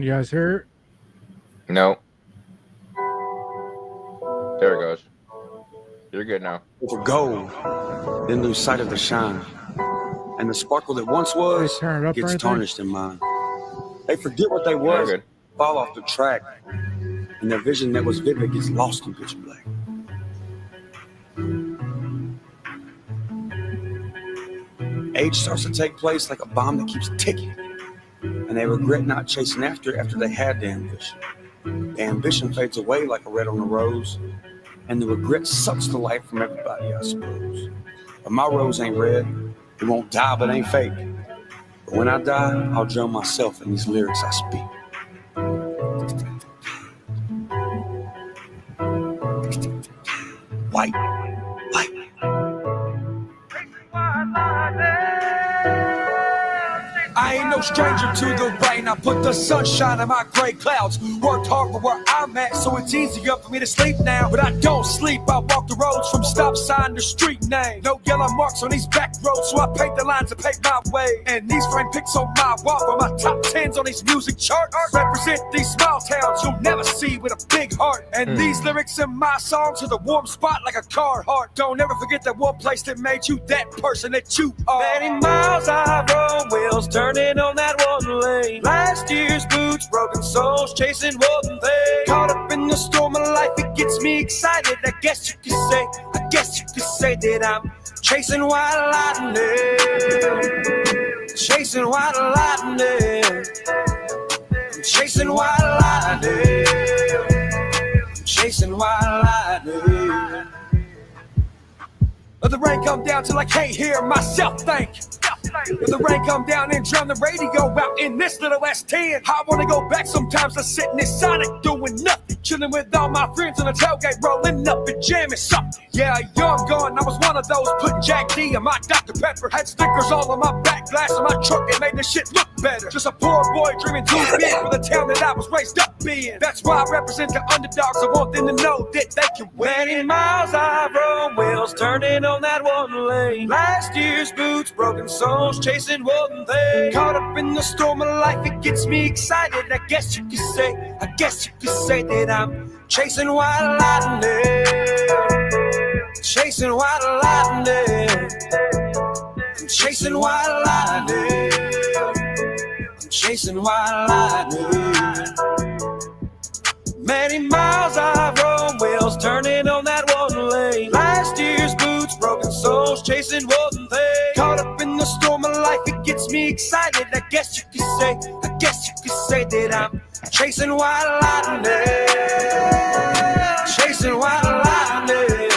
You guys hear No. There it goes. You're good now. For gold, then lose sight of the shine. And the sparkle that once it? was Turn it up or gets anything? tarnished in mind. They forget what they You're was, good. fall off the track, and their vision that was vivid gets lost in pitch black. Age starts to take place like a bomb that keeps ticking, and they regret not chasing after it after they had the ambition. The ambition fades away like a red on a rose, and the regret sucks the life from everybody, I suppose. But my rose ain't red, it won't die but ain't fake. But when I die, I'll drown myself in these lyrics I speak. White, light. I ain't no stranger to the rain. I put the sunshine in my gray clouds. Worked hard for where I'm at, so it's easier for me to sleep now. But I don't sleep, I walk the roads from stop sign to street name. No yellow marks on these back roads, so I paint the lines to pave my way. And these frame pics on my wall for my top 10s on these music charts. Represent these small towns you'll never see with a big heart. And these lyrics in my songs are the warm spot like a car heart. Don't ever forget that one place that made you that person that you are. Many miles I roll, wheels turning on that one lane. Last year's boots, broken souls, chasing one thing. Caught up in the storm of life, it gets me excited. I guess you could say that I'm chasing white lightning. Chasing white lightning. Chasing white lightning. Chasing white lightning. Let the rain come down till I can't hear myself think. Let the rain come down and drown the radio out in this little S10. I wanna go back sometimes to sit in this Sonic doing nothing. Chilling with all my friends on the tailgate, rolling up and jamming something. Yeah, young gun, I was one of those putting Jack D in my Dr. Pepper. Had stickers all on my back glass of my truck, it made the shit look better. Just a poor boy dreaming too big for the town that I was raised up in. That's why I represent the underdogs. I want them to know that they can win. Many miles I rode, wheels turning on that one lane. Last year's boots, broken souls, chasing one thing. Caught up in the storm of life, it gets me excited. I guess you could say that I'm chasing white lightning. Chasing white lightning. I'm chasing white lightning. I'm chasing white lightning. Many miles I rode, wheels turning on that one lane. Last year's boots, broken souls, chasing one thing. Caught up in the storm of life, it gets me excited. I guess you could say that I'm chasing white lightning. Chasing white lightning.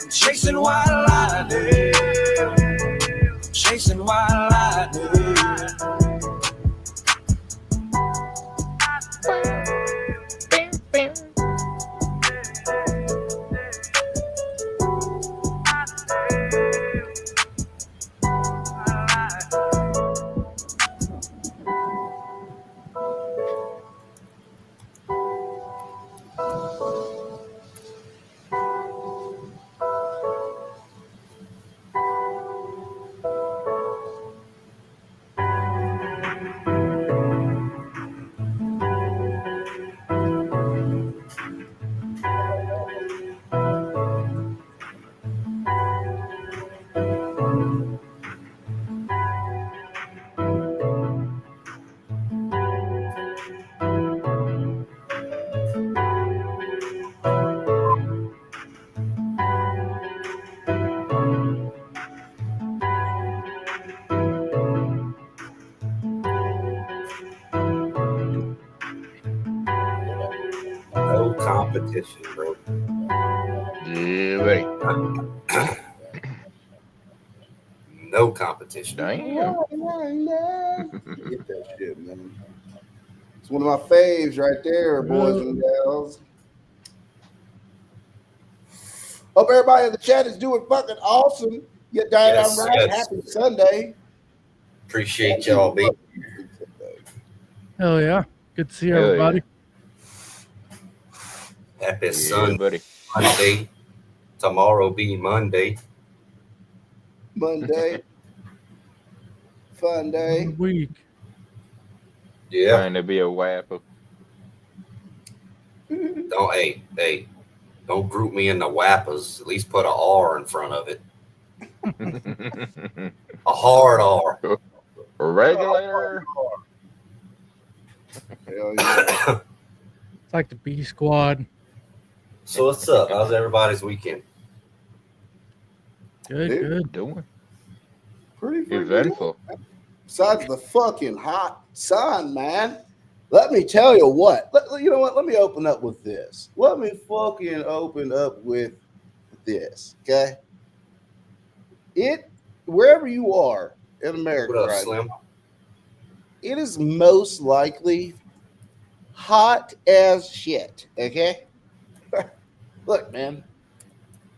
I'm chasing white lightning. I'm chasing white lightning. No competition, bro. Yeah, buddy. No competition. Damn. Get that shit, man. It's one of my faves right there, boys and gals. Hope everybody in the chat is doing fucking awesome. You damn Yes, right. yes. Happy Sunday. Appreciate y'all being here. Hell yeah. Good to see Hell everybody. Happy Yeah, Sunday, buddy. Monday. Tomorrow be Monday. Monday. Fun day. Good week. Yeah. Trying to be a wapper. Don't group me into wappas. At least put a R in front of it. A hard R. Regular. Hell yeah. It's like the B Squad. So what's up? How's everybody's weekend? Good, Dude. good. Doing Pretty freaking eventful. good. Besides the fucking hot sun, man. Let me tell you what. You know what? Let me open up with this. Let me fucking open up with this. Okay. Wherever you are in America What up, right Slim? now, it is most likely hot as shit. Okay. Look, man.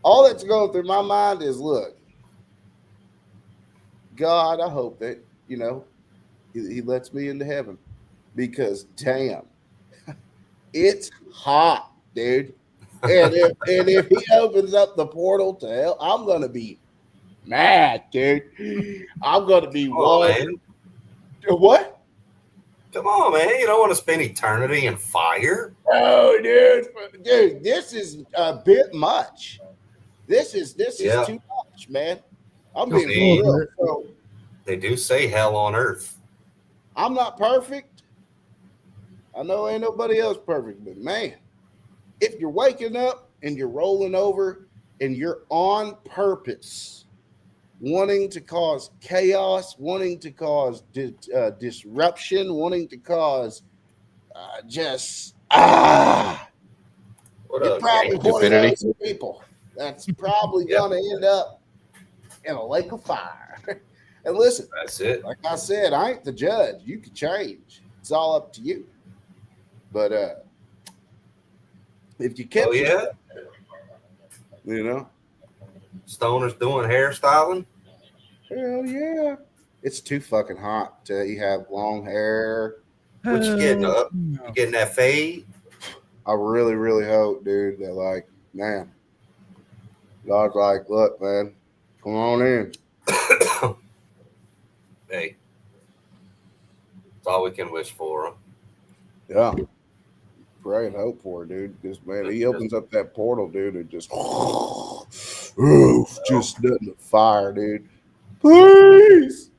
All that's going through my mind is, look, God, I hope that, he lets me into heaven, because damn, it's hot, dude. And if he opens up the portal to hell, I'm gonna be mad, dude. I'm gonna be Come on, man. What? Come on, man. You don't want to spend eternity in fire. Oh, dude, this is a bit much. This is Yeah. too much, man. I'm Just being a little real. bit. So They do say hell on earth. I'm not perfect. I know ain't nobody else perfect, but man, if you're waking up and you're rolling over and you're on purpose, wanting to cause chaos, wanting to cause disruption, wanting to cause What you're up, probably gang? one of Stupidity. those people that's probably Yep. going to end up in a lake of fire. And listen, That's it. like I said, I ain't the judge. You can change. It's all up to you. But if you kept Oh yeah, Stoner's doing hairstyling. hell yeah. It's too fucking hot to you have long hair. What you getting up? No. You getting that fade? I really, really hope, dude, that like, man, God's like, look, man, come on in. Hey, that's all we can wish for. Huh? Yeah. Pray and hope for it, dude. Because man, he opens up that portal, dude, and just just nothing but fire, dude. Please.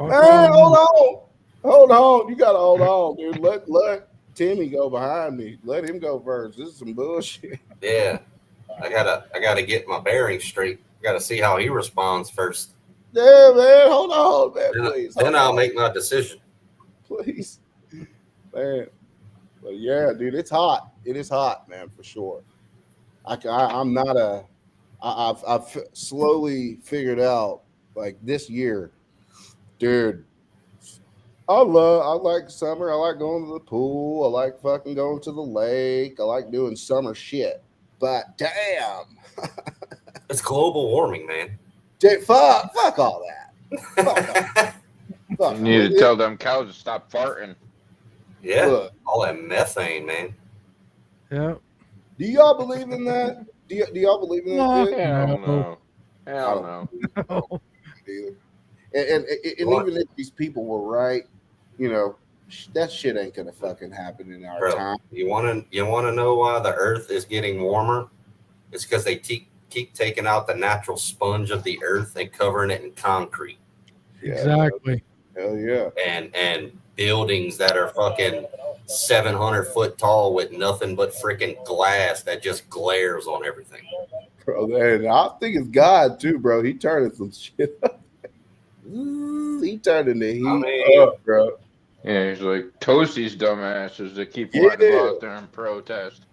Man, hold on. You gotta hold on, dude. Let Timmy go behind me. Let him go first. This is some bullshit. Yeah, I gotta get my bearings straight. Gotta see how he responds first. Yeah, man. Hold on, man. Please. Then Hold I'll on, make my decision. please. Man. But yeah, dude, it's hot. It is hot, man, for sure. I'm not a. I've slowly figured out, like, this year, dude. I like summer. I like going to the pool. I like fucking going to the lake. I like doing summer shit. But damn, It's global warming, man. dude, fuck all that. Fuck all that. Fuck You need all to that. tell them cows to stop farting. Yeah, Look, all that methane, man. Yeah. do y'all believe in that? Do y'all believe in that? Fuck shit? Hell No. no. I Hell don't no. Oh, Either. And even if these people were right, that shit ain't gonna fucking happen in our Bro, time. you wanna know why the Earth is getting warmer? It's because they keep taking out the natural sponge of the Earth and covering it in concrete exactly. Hell yeah. and buildings that are fucking 700 foot tall with nothing but freaking glass that just glares on everything. Bro, and I think it's God too, bro. He turning some shit up. He turning the heat up, bro. Yeah, he's like, toast these dumbasses that keep wanting to go out there and protest.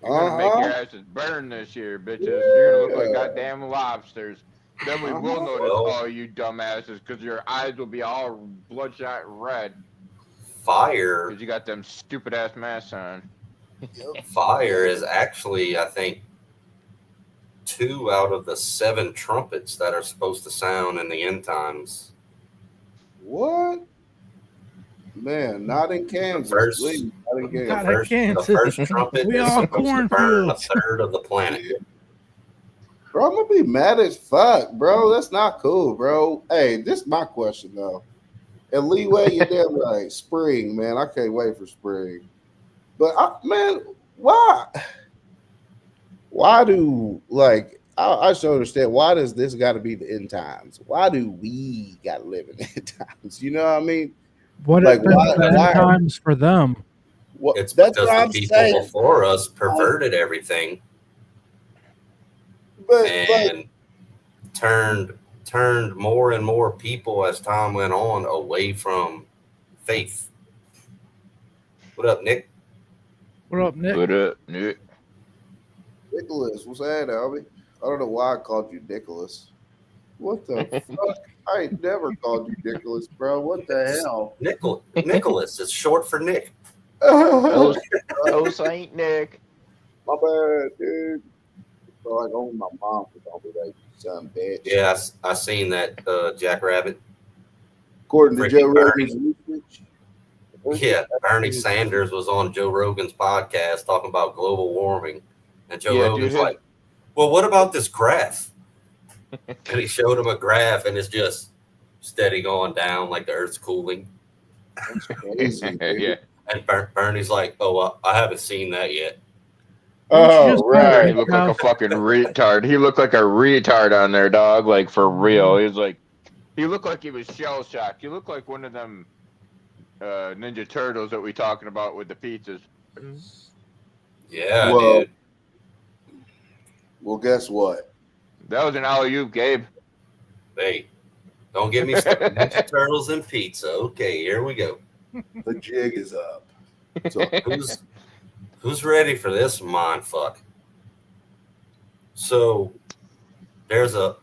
You're gonna make your asses burn this year, bitches. You're gonna look like goddamn lobsters. Then we will notice all you dumbasses because your eyes will be all bloodshot red Fire because you got them stupid ass masks on. Fire is actually, I think, 2 out of the 7 trumpets that are supposed to sound in the end times. What? Man, not in Kansas. first- Please, not in Kansas. Not in The Kansas. first trumpet We is all supposed to burn a cornfields. third of the planet. Bro, I'm gonna be mad as fuck, bro. That's not cool, bro. Hey, this is my question though. And leeway, you're damn right. Spring, man. I can't wait for spring. But man, why? Why do I just don't understand. Why does this got to be the end times? Why do we got to live in the end times? You know what I mean? What Like, have been the end times for them? It's that's because what the I'm people saying. before us perverted everything But and turned more and more people as time went on away from faith. What up, Nick? What up, Nick? What up, Nick? Nicholas, what's that, Albie? I don't know why I called you Nicholas. What the fuck? I ain't never called you Nicholas, bro. What the hell? Nicholas. It's short for Nick. Oh, Saint Nick. My bad, dude. So like only my mom could call me that, you son of a bitch. Yeah, I seen that, Jackrabbit. According to Freaking Joe Bernie. Rogan's research. Yeah, Bernie Sanders was on Joe Rogan's podcast talking about global warming. And Joe Rogan's like, well, what about this graph? And he showed him a graph, and it's just steady going down like the Earth's cooling. That's crazy, dude. Yeah. And Bernie's like, oh, I haven't seen that yet. Oh, right. He looked like a fucking retard. He looked like a retard on there, dog. Like, for real. He was like, he looked like he was shell shocked. He looked like one of them Ninja Turtles that we talking about with the pizzas. Yeah, Well, dude. Well, guess what? That was an alley-oop, Gabe. Hey, don't get me started. Ninja Turtles and pizza. Okay, here we go. The jig is up. So, Who's ready for this mind fuck? So there's a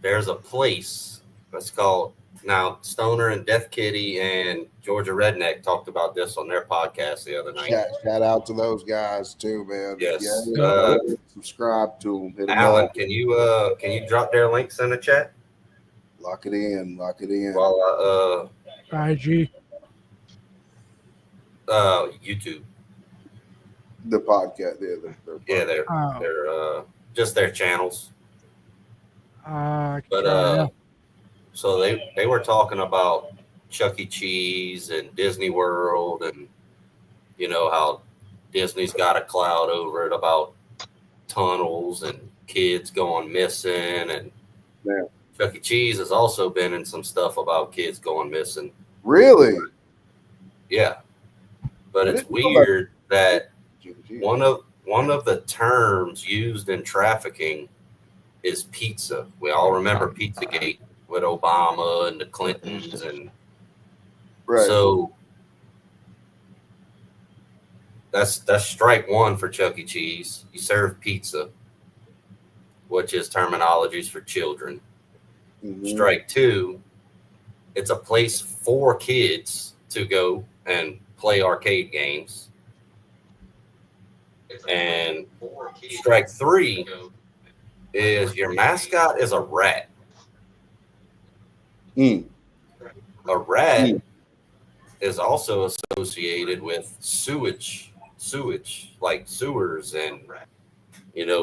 place that's called, now Stoner and Death Kitty and Georgia Redneck talked about this on their podcast the other night. shout out to those guys too, man. Yes. Yeah, subscribe to them. Hit them Alan, up. can you drop their links in the chat? Lock it in. While IG. YouTube. The podcast, They're just their channels. But So they were talking about Chuck E. Cheese and Disney World, and you know how Disney's got a cloud over it about tunnels and kids going missing, and Chuck E. Cheese has also been in some stuff about kids going missing. Really? Yeah, but it's weird that one of the terms used in trafficking is pizza. We all remember Pizzagate with Obama and the Clintons, and so that's strike one for Chuck E. Cheese. You serve pizza, which is terminologies for children. Mm-hmm. Strike two, it's a place for kids to go and play arcade games. And strike three is your mascot is a rat. A rat is also associated with sewage, like sewers and,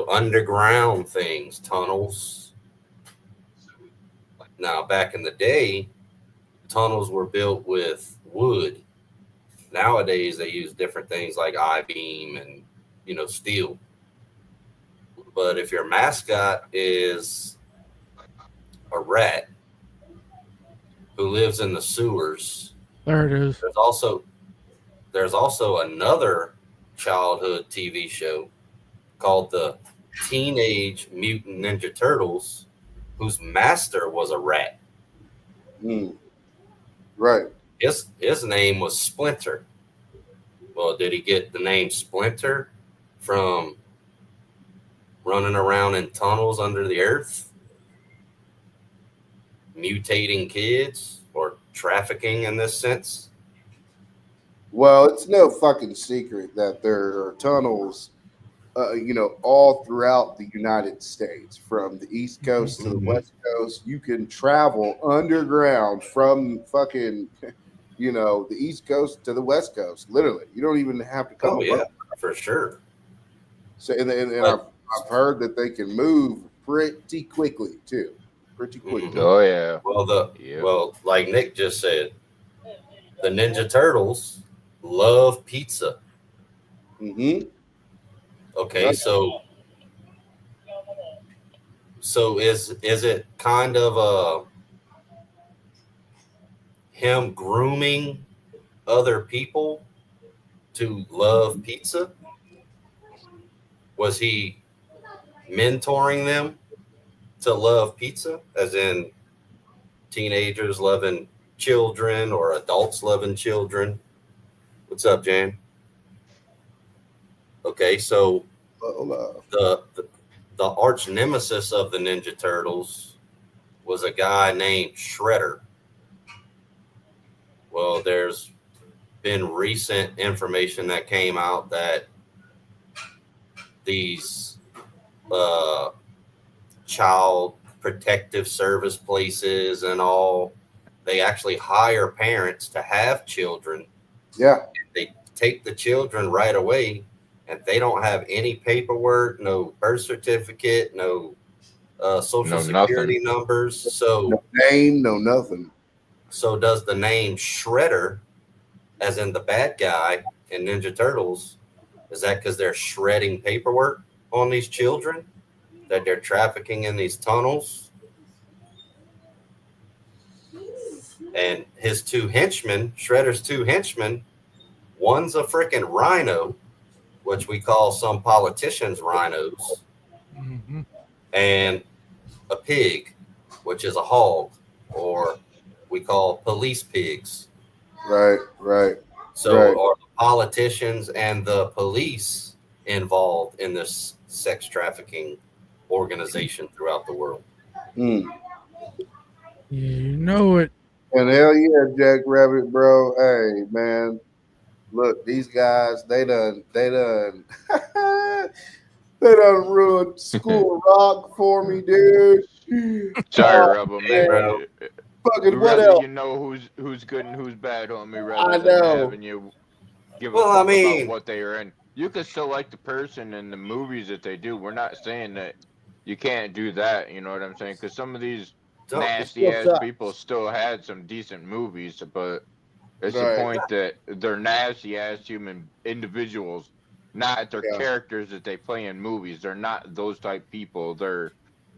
underground things, tunnels. Now, back in the day, tunnels were built with wood. Nowadays, they use different things like I-beam and, steel. But if your mascot is a rat who lives in the sewers, there it is. There's also another childhood TV show called the Teenage Mutant Ninja Turtles, whose master was a rat. Right. His name was Splinter. Well, did he get the name Splinter from running around in tunnels under the earth, mutating kids, or trafficking in this sense? Well, it's no fucking secret that there are tunnels, all throughout the United States, from the East Coast to the West Coast. You can travel underground from fucking, the East Coast to the West Coast. Literally, you don't even have to come. Oh yeah, for sure. So, and I've heard that they can move pretty quickly too. Pretty quickly. Oh yeah. Well, like Nick just said, the Ninja Turtles love pizza. Mm-hmm. Okay, Right. so is it kind of him grooming other people to love pizza? Was he mentoring them to love pizza, as in teenagers loving children or adults loving children? What's up, Jan? Okay, so the arch nemesis of the Ninja Turtles was a guy named Shredder. Well, there's been recent information that came out that these child protective service places and all, they actually hire parents to have children. Yeah. They take the children right away, and they don't have any paperwork, no birth certificate, no social security numbers. So no name, no nothing. So does the name Shredder, as in the bad guy in Ninja Turtles, is that because they're shredding paperwork on these children, that they're trafficking in these tunnels? And his two henchmen, Shredder's two henchmen, one's a freaking rhino, which we call some politicians rhinos, and a pig, which is a hog, or we call police pigs. Right. So are the politicians and the police involved in this sex trafficking organization throughout the world? Mm. You know it. And hell yeah, Jack Rabbit, bro. Hey, man. Look, these guys, they done they done ruined School Rock for me, dude. Sorry, Rebel, man. Bro. Fucking what else? You know who's good and who's bad, homie, rather I than know. having you give a fuck about what they are in. You can still like the person and the movies that they do. We're not saying that you can't do that, you know what I'm saying? Because some of these nasty ass people still had some decent movies, but it's the point that they're nasty ass human individuals, not their characters that they play in movies. They're not those type people. They're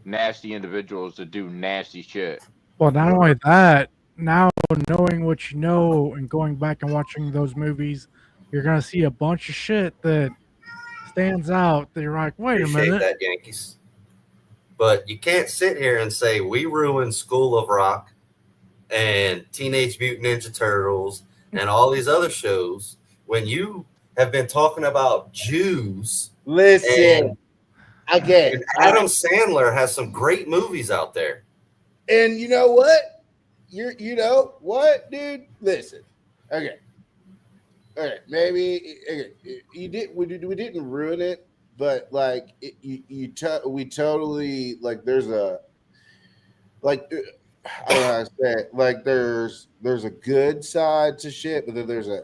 nasty individuals that do nasty shit. Well, not only that, now knowing what you know and going back and watching those movies, you're gonna see a bunch of shit that stands out that you're like, wait a minute. That, Yankees. But you can't sit here and say we ruined School of Rock and Teenage Mutant Ninja Turtles and all these other shows when you have been talking about Jews. Listen, and Adam Sandler has some great movies out there. And you know what? You know what, dude? Listen. Okay. Maybe we didn't ruin it, but like we totally like there's a like I don't know how to say it. Like there's a good side to shit, but then there's a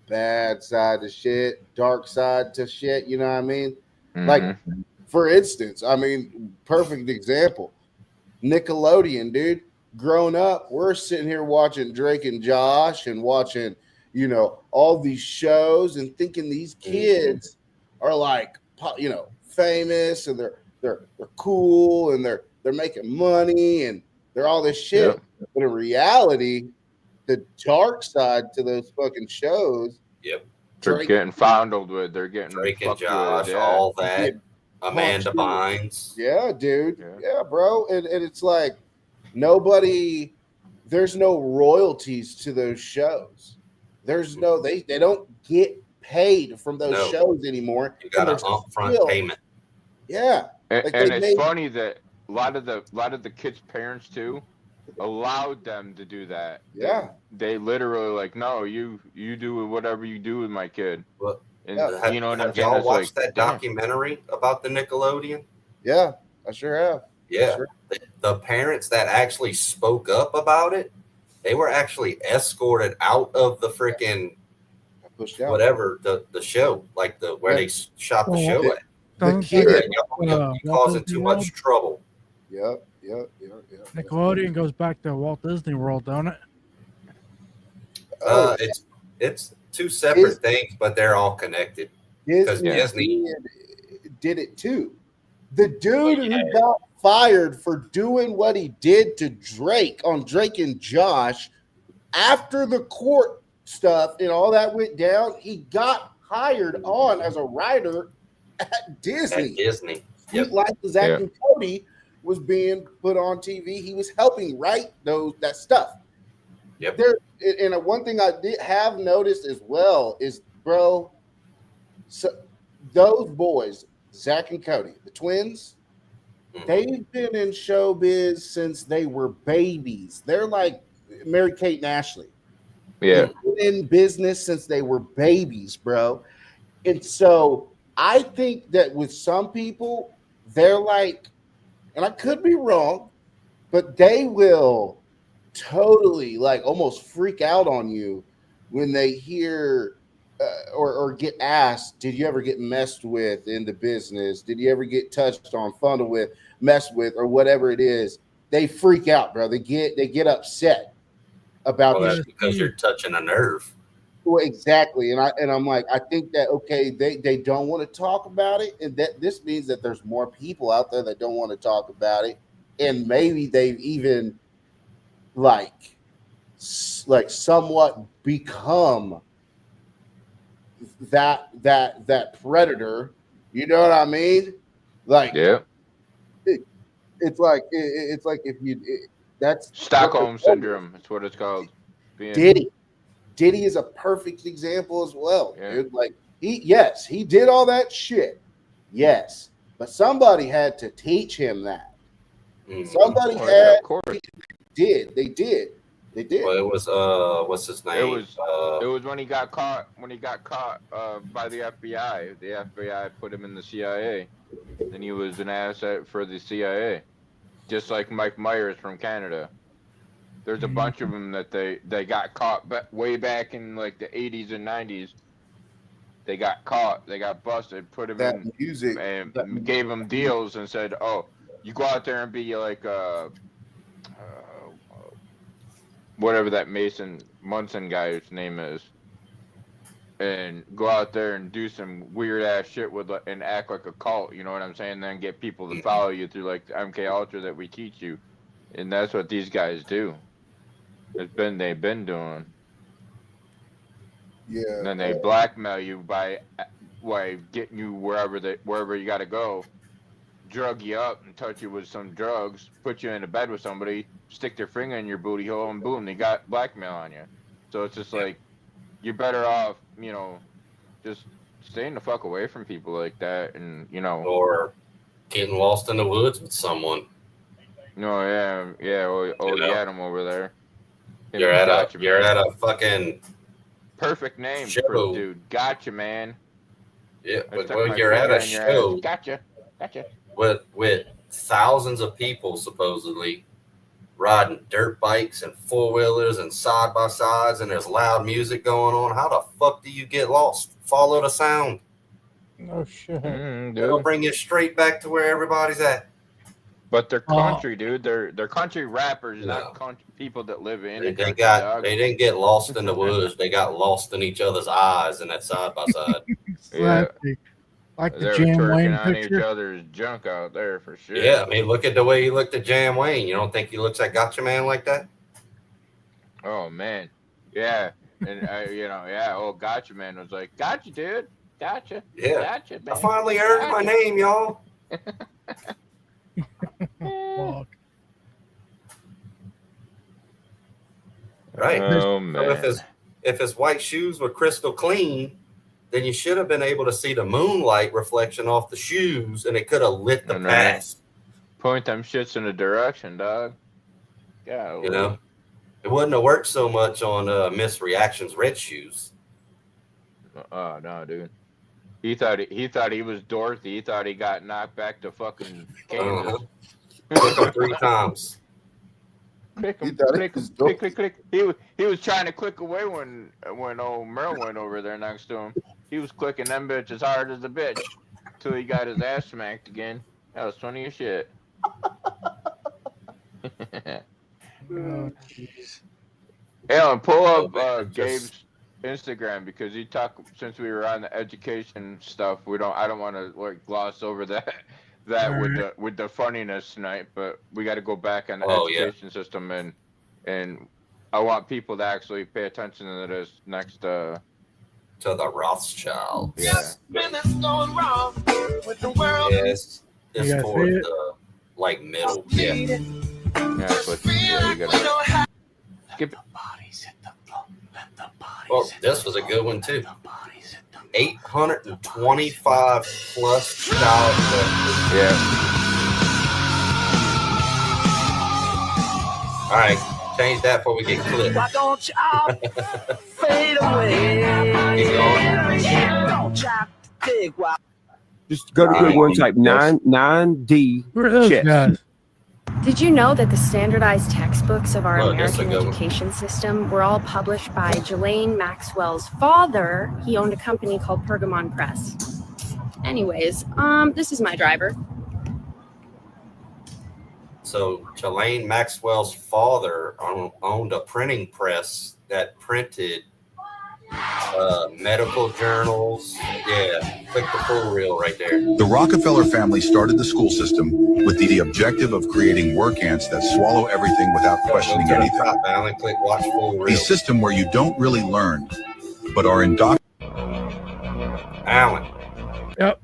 bad side to shit, dark side to shit. You know what I mean? Mm-hmm. Like for instance, I mean, perfect example. Nickelodeon, dude. Grown up, we're sitting here watching Drake and Josh and watching, you know, all these shows and thinking these kids are like, you know, famous and they're cool and they're making money and they're all this shit. Yep. But in reality, the dark side to those fucking shows. Yep. They're getting fondled with. They're getting Drake and Josh, all that. Amanda Bynes. Yeah, dude. Yeah, bro. And it's like there's no royalties to those shows. There's no, they don't get paid from those shows anymore. You got an upfront payment. Yeah. And it's funny that a lot of the kids' parents too allowed them to do that. Yeah. They literally like, no, you do whatever you do with my kid. Well, and you know what I'm saying? Y'all watched that documentary about the Nickelodeon? Yeah, I sure have. Yeah. Sure. The parents that actually spoke up about it, they were actually escorted out of the freaking whatever the show, like where they shot the show at. The kid, you're causing too much trouble. Yep. Nickelodeon goes back to Walt Disney World, don't it? It's two separate things, but they're all connected. Because Disney did it too. The dude who got fired for doing what he did to Drake on Drake and Josh after the court stuff and all that went down, he got hired on as a writer at Disney. Yep. Like Zach and Cody was being put on TV. He was helping write that stuff. Yep. And one thing I did have noticed as well is, bro, so those boys, Zach and Cody, the twins, they've been in showbiz since they were babies. They're like Mary-Kate and Ashley. Yeah. They've been in business since they were babies, bro. And so I think that with some people, they're like, and I could be wrong, but they will totally like almost freak out on you when they hear or get asked, did you ever get messed with in the business? Did you ever get touched on, fondled with, messed with, or whatever it is? They freak out, bro. They get upset about that's because you're touching a nerve. Well, exactly. And I'm like, I think that they don't want to talk about it, and that this means that there's more people out there that don't want to talk about it, and maybe they've even like somewhat become that predator. You know what I mean? Like, it's like if you that's Stockholm syndrome. That's what it's called. Diddy is a perfect example as well. Yeah. Dude. Like he did all that shit. Yes, but somebody had to teach him that. Somebody had. Of course. They did. Well, it was what's his name? It was when he got caught. When he got caught by the FBI. The FBI put him in the CIA, and he was an asset for the CIA, just like Mike Myers from Canada. There's a bunch of them that they got caught way back in like the 80s and 90s. They got caught. They got busted. Put them in music and gave them deals and said, "Oh, you go out there and be like whatever that Munson guy's name is, and go out there and do some weird ass shit and act like a cult." You know what I'm saying? Then get people to follow you through like the MK Ultra that we teach you, and that's what these guys do. They've been doing. Yeah. And then they blackmail you by getting you wherever you got to go, drug you up and touch you with some drugs, put you in a bed with somebody, stick their finger in your booty hole, and boom, they got blackmail on you. So it's just like, you're better off, just staying the fuck away from people like that, and or getting lost in the woods with someone. No, yeah. Oh, you had him over there. You're at a fucking perfect name show. For the dude. Gotcha, man. Yeah, well, you're at a show. Gotcha. With thousands of people supposedly riding dirt bikes and four-wheelers and side-by-sides, and there's loud music going on. How the fuck do you get lost? Follow the sound. No shit. It'll bring you straight back to where everybody's at. But they're country, dude. They're country rappers, not country people that live in. They didn't get lost in the woods. They got lost in each other's eyes in that side-by-side. Exactly. Like the They're Jam twerking Wayne on picture. each other's junk out there for sure. Yeah, I mean, look at the way he looked at Jam Wayne. You don't think he looks like Gotcha Man like that? Oh man, yeah, and Gotcha Man was like, "Gotcha, dude, gotcha, yeah, gotcha, man. I finally earned my name, y'all." Fuck. Right. Oh man. So if his white shoes were crystal clean, then you should have been able to see the moonlight reflection off the shoes, and it could have lit the path. Point them shits in a direction, dog. Yeah. It wouldn't have worked so much on Miss Reaction's red shoes. Oh no, dude. He thought he was Dorothy. He thought he got knocked back to fucking Kansas. Click him 3 times. Click. He was trying to click away when old Merle went over there next to him. He was clicking them bitch as hard as a bitch till he got his ass smacked again. That was funny as shit. Oh, jeez. Alan, pull So up they just- Gabe's Instagram because he talked since we were on the education stuff. I don't want to like gloss over that Alright. with the funniness tonight, but we got to go back on the Oh, yeah. education system and I want people to actually pay attention to this next. to the Rothschilds. Yeah. Something's going wrong with the world. Yes, You it's guys toward see it? the like middle. Yeah. Yeah, but yeah, you gotta skip it. Well, this was a good one too. 825 plus child deaths. Yeah. All right, change that before we get clipped. Why don't y'all fade away? Keep going. Don't try to dig while Just go to Google and type 9D Who are those chess. guys? Did you know that the standardized textbooks of our Oh, that's a American good one. education system were all published by Ghislaine Maxwell's father? He owned a company called Pergamon Press. Anyways, this is my driver. So, Ghislaine Maxwell's father owned a printing press that printed medical journals. Yeah, click the full reel right there. The Rockefeller family started the school system with the objective of creating work ants that swallow everything without questioning Go to the anything. top, Alan. Click watch full A reel. system where you don't really learn, but are indoctrinated. Alan. Yep.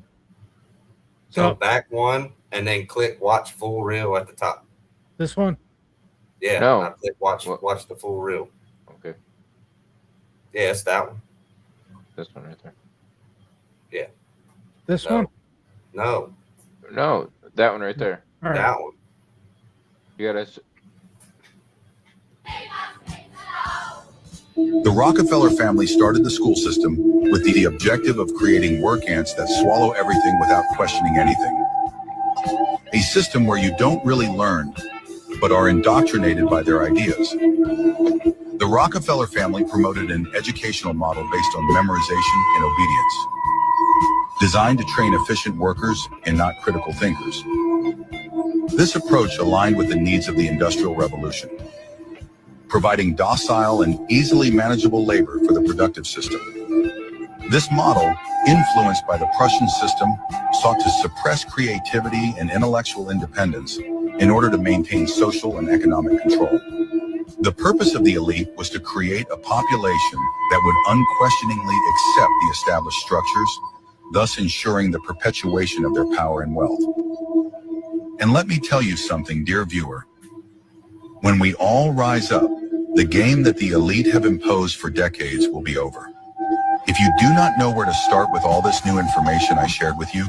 So So back one, and then click watch full reel at the top. this one. Yeah, No. now click watch What? watch the full reel. Okay. Yeah, it's that one. This one right there. This No. one. No, No, that one right there. All right. that one. You gotta. The Rockefeller family started the school system with the objective of creating work ants that swallow everything without questioning anything. A system where you don't really learn, but are indoctrinated by their ideas. The Rockefeller family promoted an educational model based on memorization and obedience, designed to train efficient workers and not critical thinkers. This approach aligned with the needs of the Industrial Revolution, providing docile and easily manageable labor for the productive system. This model, influenced by the Prussian system, sought to suppress creativity and intellectual independence in order to maintain social and economic control. The purpose of the elite was to create a population that would unquestioningly accept the established structures, thus ensuring the perpetuation of their power and wealth. And let me tell you something, dear viewer. When we all rise up, the game that the elite have imposed for decades will be over. If you do not know where to start with all this new information I shared with you,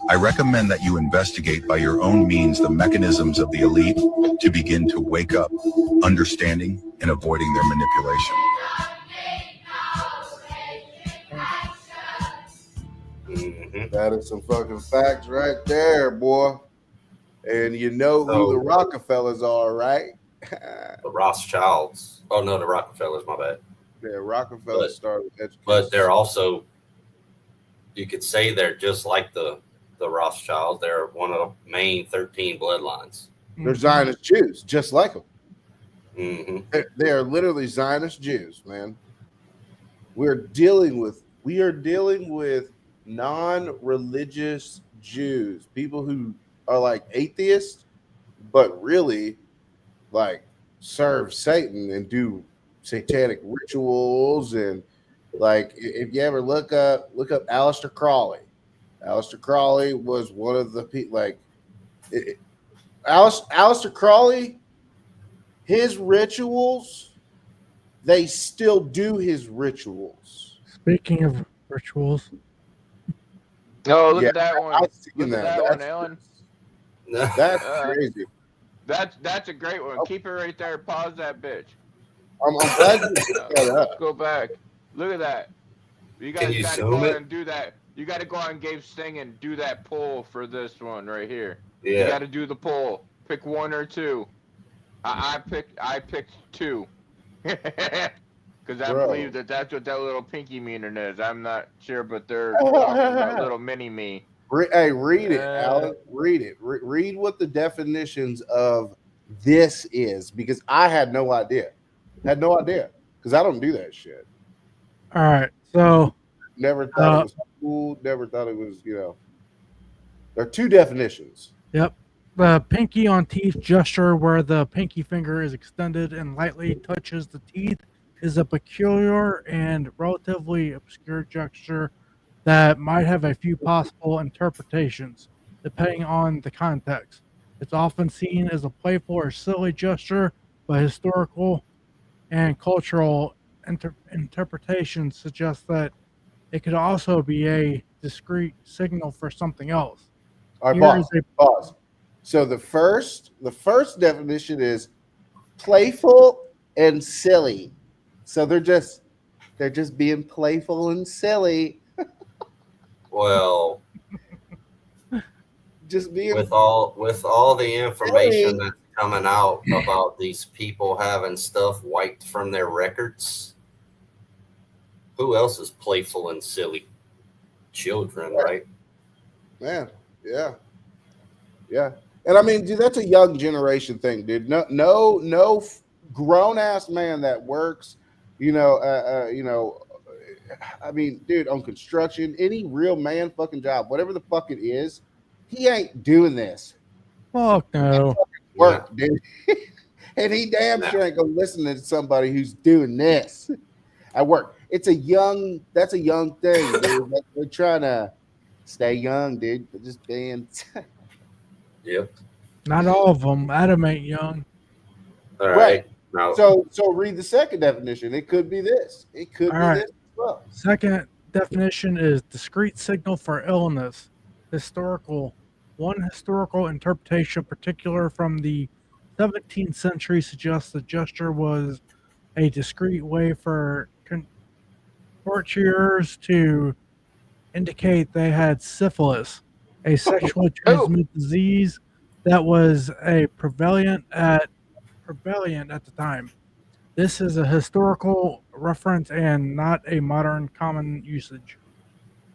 I recommend that you investigate by your own means the mechanisms of the elite to begin to wake up, understanding and avoiding their manipulation. Mhm. That is some fucking facts right there, boy. And you know who the Rockefellers are, right? The Rothschilds. Oh no, the Rockefellers. My bad. Yeah, Rockefeller started education. But they're also, you could say they're just like the Rothschilds. They're one of the main 13 bloodlines. They're Zionist Jews, just like them. Mm-hmm. They are literally Zionist Jews, man. We are dealing with non-religious Jews, people who are like atheists, but really like serve Satan and do satanic rituals. And like, if you ever look up Aleister Crowley. Aleister Crowley was one of the people. Like, Aleister Crowley, his rituals, they still do his rituals. Speaking of rituals, Oh, look Yeah, at that one. I've seen Look at that. that one, Alan. That's crazy. That's a great one. Keep it right there. Pause that bitch. I'm glad you picked that Let's up. go back. Look at that. You Can guys you got to zoom go it? and do that. You got to go on Gabe's thing and do that poll for this one right here. You Yeah. got to do the poll. Pick one or two. I picked two. Because I Bro. believe that's what that little pinky meaning is. I'm not sure, but they're talking about little mini me. Hey, read it, Alan. Read it. Read what the definitions of this is, because I had no idea. because I don't do that shit. All right. So Never thought it was cool. Never thought it was, there are two definitions. yep. The pinky on teeth gesture, where the pinky finger is extended and lightly touches the teeth, is a peculiar and relatively obscure gesture that might have a few possible interpretations, depending on the context. It's often seen as a playful or silly gesture, but historical and cultural interpretations suggest that it could also be a discrete signal for something else. All right, Here is pause. So the first definition is playful and silly. So they're just being playful and silly. Well, Just being with all the information that's coming out about these people having stuff wiped from their records, who else is playful and silly? Children, right? Man, yeah. And I mean, dude, that's a young generation thing, dude. No grown ass man that works, I mean, dude, on construction, any real man fucking job, whatever the fuck it is, he ain't doing this. fuck no. Work, dude. And he damn sure ain't gonna listen to somebody who's doing this at work. That's a young thing, dude. We're trying to stay young, dude. But just being Yep. Not all of them. Adam ain't young. All right. Now, So read the second definition. It could be this. It could All be right. this as well. Second definition is discrete signal for illness. One historical interpretation, particular from the 17th century, suggests the gesture was a discreet way for courtiers to indicate they had syphilis, a sexually transmitted disease that was prevalent at the time. This is a historical reference and not a modern common usage.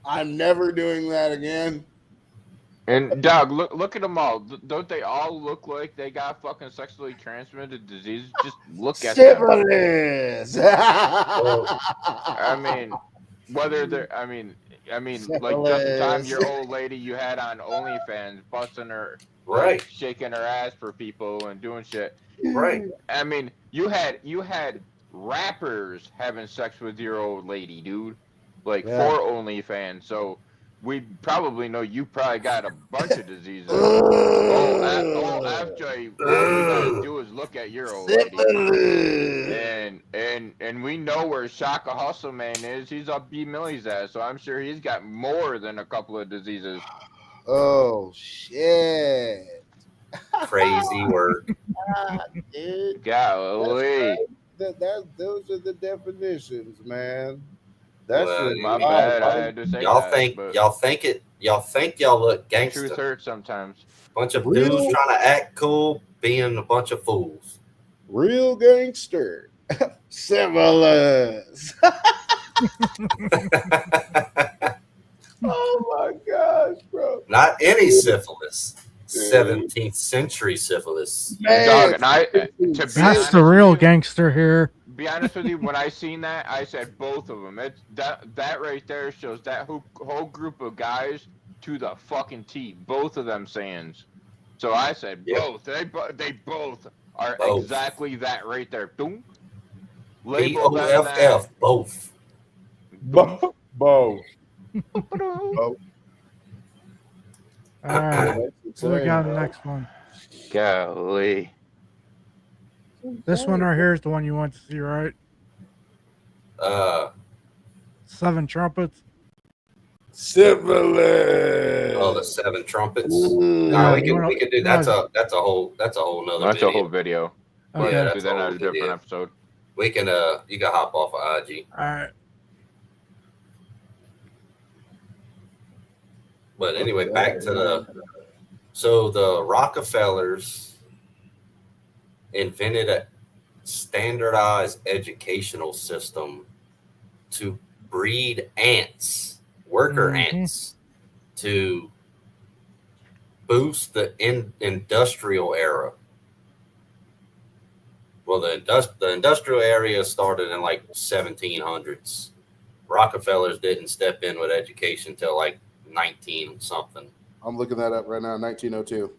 I'm never doing that again. And Doug, look at them all. Don't they all look like they got fucking sexually transmitted disease? Just look at them. Syphilis. I mean, whether they're, I mean, like just the time your old lady you had on OnlyFans busting her, right, shaking her ass for people and doing shit. right. I mean, you had rappers having sex with your old lady, dude, like for OnlyFans. So we probably know you probably got a bunch of diseases. After you gotta do is look at your old lady, and we know where Shaka Hustle Man is. He's up B Millie's ass, so I'm sure he's got more than a couple of diseases. Oh shit! Crazy work. Dude. Golly. Those are the definitions, man. That's my bad. I had to say y'all that, think but y'all think y'all look gangster. truth hurts sometimes. Bunch of dudes trying to act cool, being a bunch of fools. Real gangster. Syphilis. Oh my gosh, bro. Not any syphilis. 17th century syphilis. Man, Dog, and That's the real gangster here. Be honest with you, when I seen that, I said both of them. It's that right there shows that whole group of guys to the fucking T. Both of them sayings. So I said both. They both are exactly that right there. Boom. Label BOFF, both. Both. All right. So we got the next one. Golly. This one right here is the one you want to see, right? 7 trumpets. Syphilis. Oh, the 7 trumpets. Yeah, we can do that's a whole nother That's video. a whole video. Okay. Yeah, that's do that a on whole a different video. episode. We can you can hop off of IG. All right. But anyway, back to the Rockefellers invented a standardized educational system to breed ants, worker ants, to boost the industrial era. Well, the industrial area started in like 1700s. Rockefellers didn't step in with education until like 19 something. I'm looking that up right now. 1902.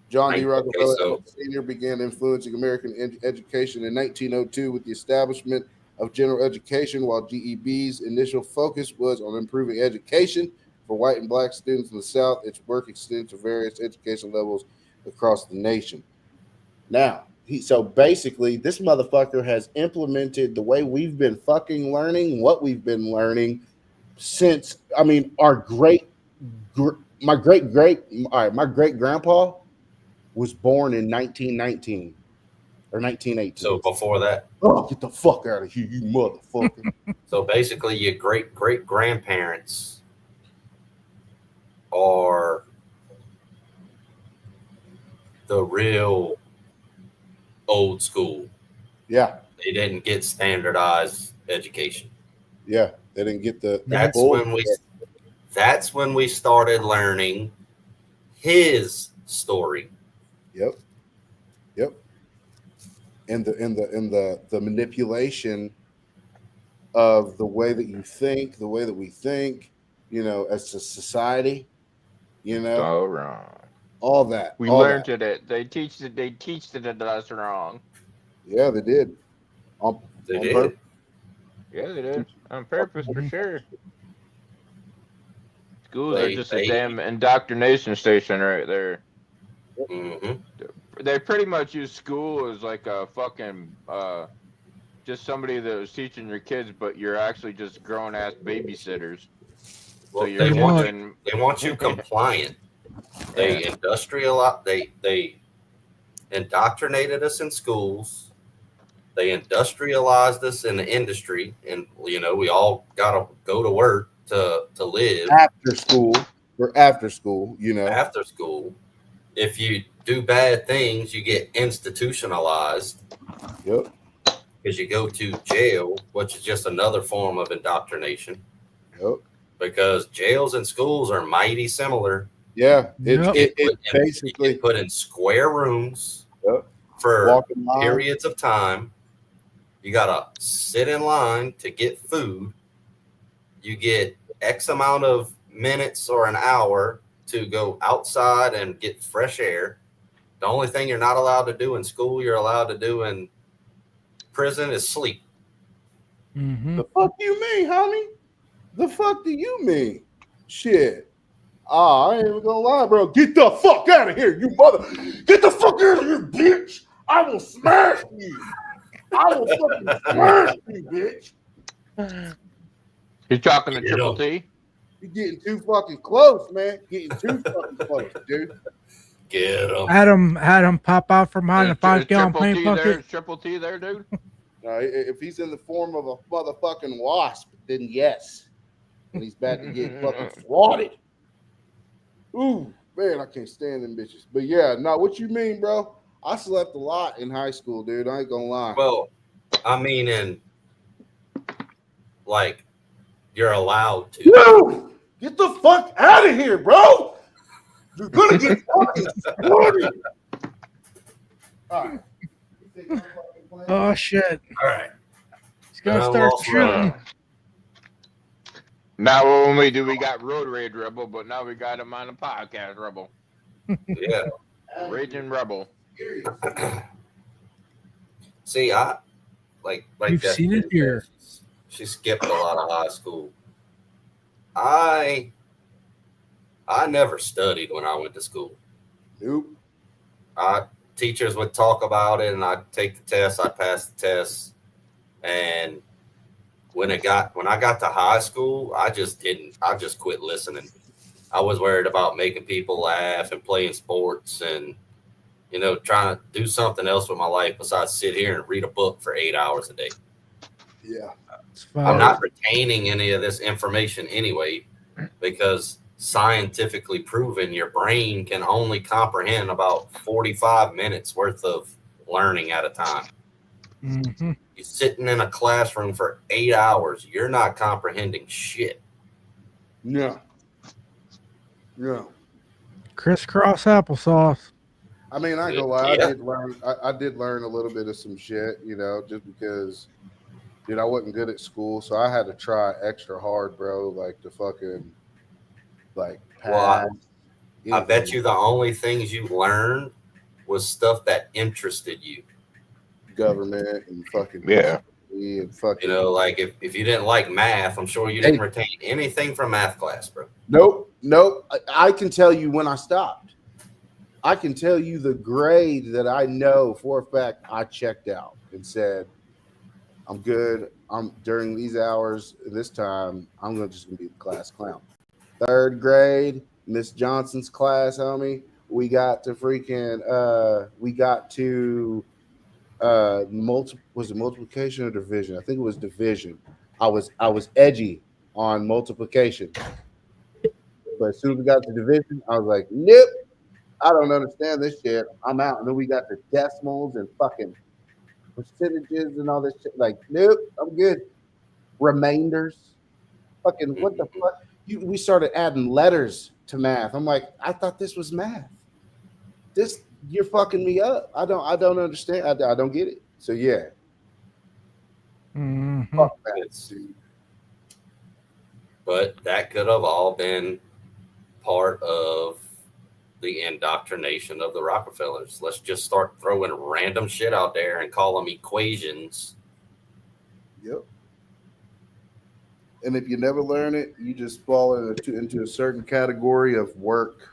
John D. Okay, Rockefeller so Sr. began influencing American education in 1902 with the establishment of general education, while GEB's initial focus was on improving education for white and black students in the South. Its work extends to various education levels across the nation. Now, so basically, this motherfucker has implemented the way we've been fucking learning what we've been learning since, I mean, my great grandpa was born in 1919 or 1918. so before that, oh, get the fuck out of here, you motherfucker. so basically your great grandparents are the real old school. Yeah, They didn't get standardized education. yeah, they didn't get the. That's when we started learning his story. Yep. And the manipulation of the way that you think, the way that we think, you know, as a society, you know, so wrong. All that. We all learned that. it. They teach it. They teach that that's wrong. Yeah, they did. They on did. purpose. Yeah, they did on purpose for sure. Schools are just a damn indoctrination station right there. Mm-hmm. They pretty much use school as like a fucking just somebody that was teaching your kids, but you're actually just grown ass babysitters. Well, So you're they want you compliant. They they indoctrinated us in schools. They industrialized us in the industry, and you know we all gotta go to work to live. After school, you know. After school, if you do bad things, you get institutionalized. Yep. Because you go to jail, which is just another form of indoctrination. Yep. Because jails and schools are mighty similar. Yeah. It basically you get put in square rooms yep. for periods of time. You gotta sit in line to get food. You get X amount of minutes or an hour to go outside and get fresh air. The only thing you're not allowed to do in school, you're allowed to do in prison is sleep. Mm-hmm. The fuck do you mean, homie? The fuck do you mean? Shit. I ain't even gonna lie, bro. Get the fuck out of here, you mother. Get the fuck out of here, bitch. I will smash you. I will fucking smash you, bitch. You're talking to Triple T? You're getting too fucking close, man. Getting too fucking close, dude. Get him. Had him pop out from behind a 5-gallon paint bucket. Triple T there, dude? If he's in the form of a motherfucking wasp, then yes. And he's about to get fucking swatted. Ooh, man, I can't stand them bitches. But yeah, no, what you mean, bro? I slept a lot in high school, dude. I ain't gonna lie. Well, I mean, like, you're allowed to. No! Get the fuck out of here, bro! You're gonna get fucking swatted. All right. Oh shit! All right. He's gonna start shooting. Not only do we got Road Rage Rebel, but now we got him on a podcast Rebel. Yeah. Raging Rebel. See, I like You've that. Seen it here. She skipped a lot of high school. I never studied when I went to school. Nope. Teachers would talk about it, and I'd take the test. I'd pass the test, and when I got to high school, I just quit listening. I was worried about making people laugh and playing sports and, you know, trying to do something else with my life besides sit here and read a book for 8 hours a day. Yeah. I'm not retaining any of this information anyway, because scientifically proven your brain can only comprehend about 45 minutes worth of learning at a time. Mm-hmm. You're sitting in a classroom for 8 hours. You're not comprehending shit. No. No. Crisscross applesauce. I mean, I ain't gonna lie. Yeah. I did learn a little bit of some shit, just because, dude, I wasn't good at school, so I had to try extra hard, bro. Like to fucking, like pass. I bet you the only things you learned was stuff that interested you. Government and fucking Yeah. history and fucking. Like if you didn't like math, I'm sure you didn't retain anything from math class, bro. Nope. I can tell you when I stopped. I can tell you the grade that I know for a fact I checked out and said, I'm good. I'm during these hours, this time, I'm just gonna be the class clown. 3rd grade, Miss Johnson's class, homie. We got to was it multiplication or division? I think it was division. I was edgy on multiplication. But as soon as we got to division, I was like, nope, I don't understand this shit. I'm out. And then we got the decimals and fucking percentages and all this shit. Like, nope, I'm good. Remainders. Fucking what the fuck? We started adding letters to math. I'm like, I thought this was math. You're fucking me up. I don't understand. I don't get it. So yeah. Mm-hmm. Fuck that, dude. But that could have all been part of the indoctrination of the Rockefellers. Let's just start throwing random shit out there and call them equations. Yep. And if you never learn it, you just fall into a certain category of work,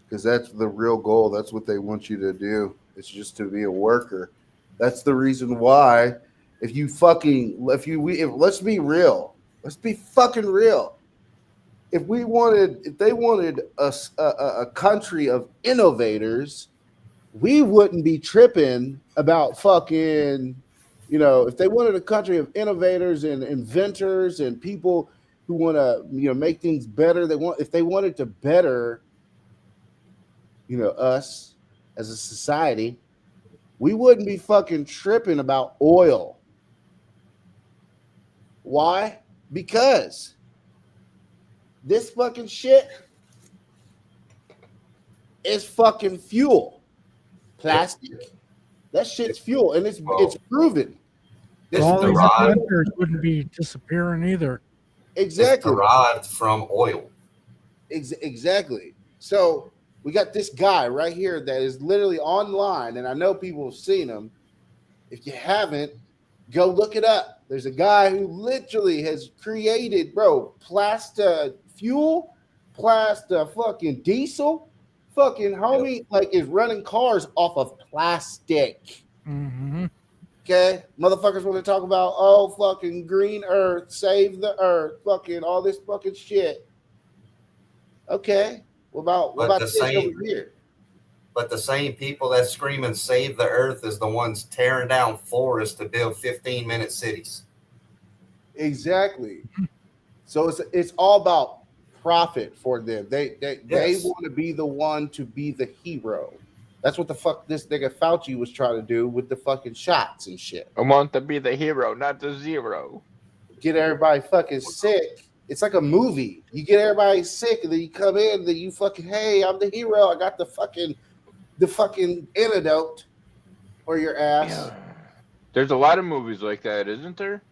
because that's the real goal. That's what they want you to do. It's just to be a worker. That's the reason why. Let's be real. Let's be fucking real. If they wanted a country of innovators, we wouldn't be tripping about fucking, if they wanted a country of innovators and inventors and people who want to, make things better, if they wanted to better, us as a society, we wouldn't be fucking tripping about oil. Why? Because this fucking shit is fucking fuel. Plastic. That shit's fuel, and it's proven. All these inventors wouldn't be disappearing either. Exactly. It's derived from oil. Exactly. So we got this guy right here that is literally online, and I know people have seen him. If you haven't, go look it up. There's a guy who literally has created, plasta fuel, plasta fucking diesel, fucking homie, is running cars off of plastic. Mm-hmm. Okay, motherfuckers want to talk about fucking green earth, save the earth, fucking all this fucking shit. Okay, what about this over here? But the same people that screaming "Save the Earth" is the ones tearing down forests to build 15-minute cities. Exactly. So it's all about profit for them. They want to be the one to be the hero. That's what the fuck this nigga Fauci was trying to do with the fucking shots and shit. I want to be the hero, not the zero. Get everybody fucking sick. It's like a movie. You get everybody sick, and then you come in, and then you fucking, hey, I'm the hero. I got the fucking antidote for your ass. Yeah. There's a lot of movies like that, isn't there?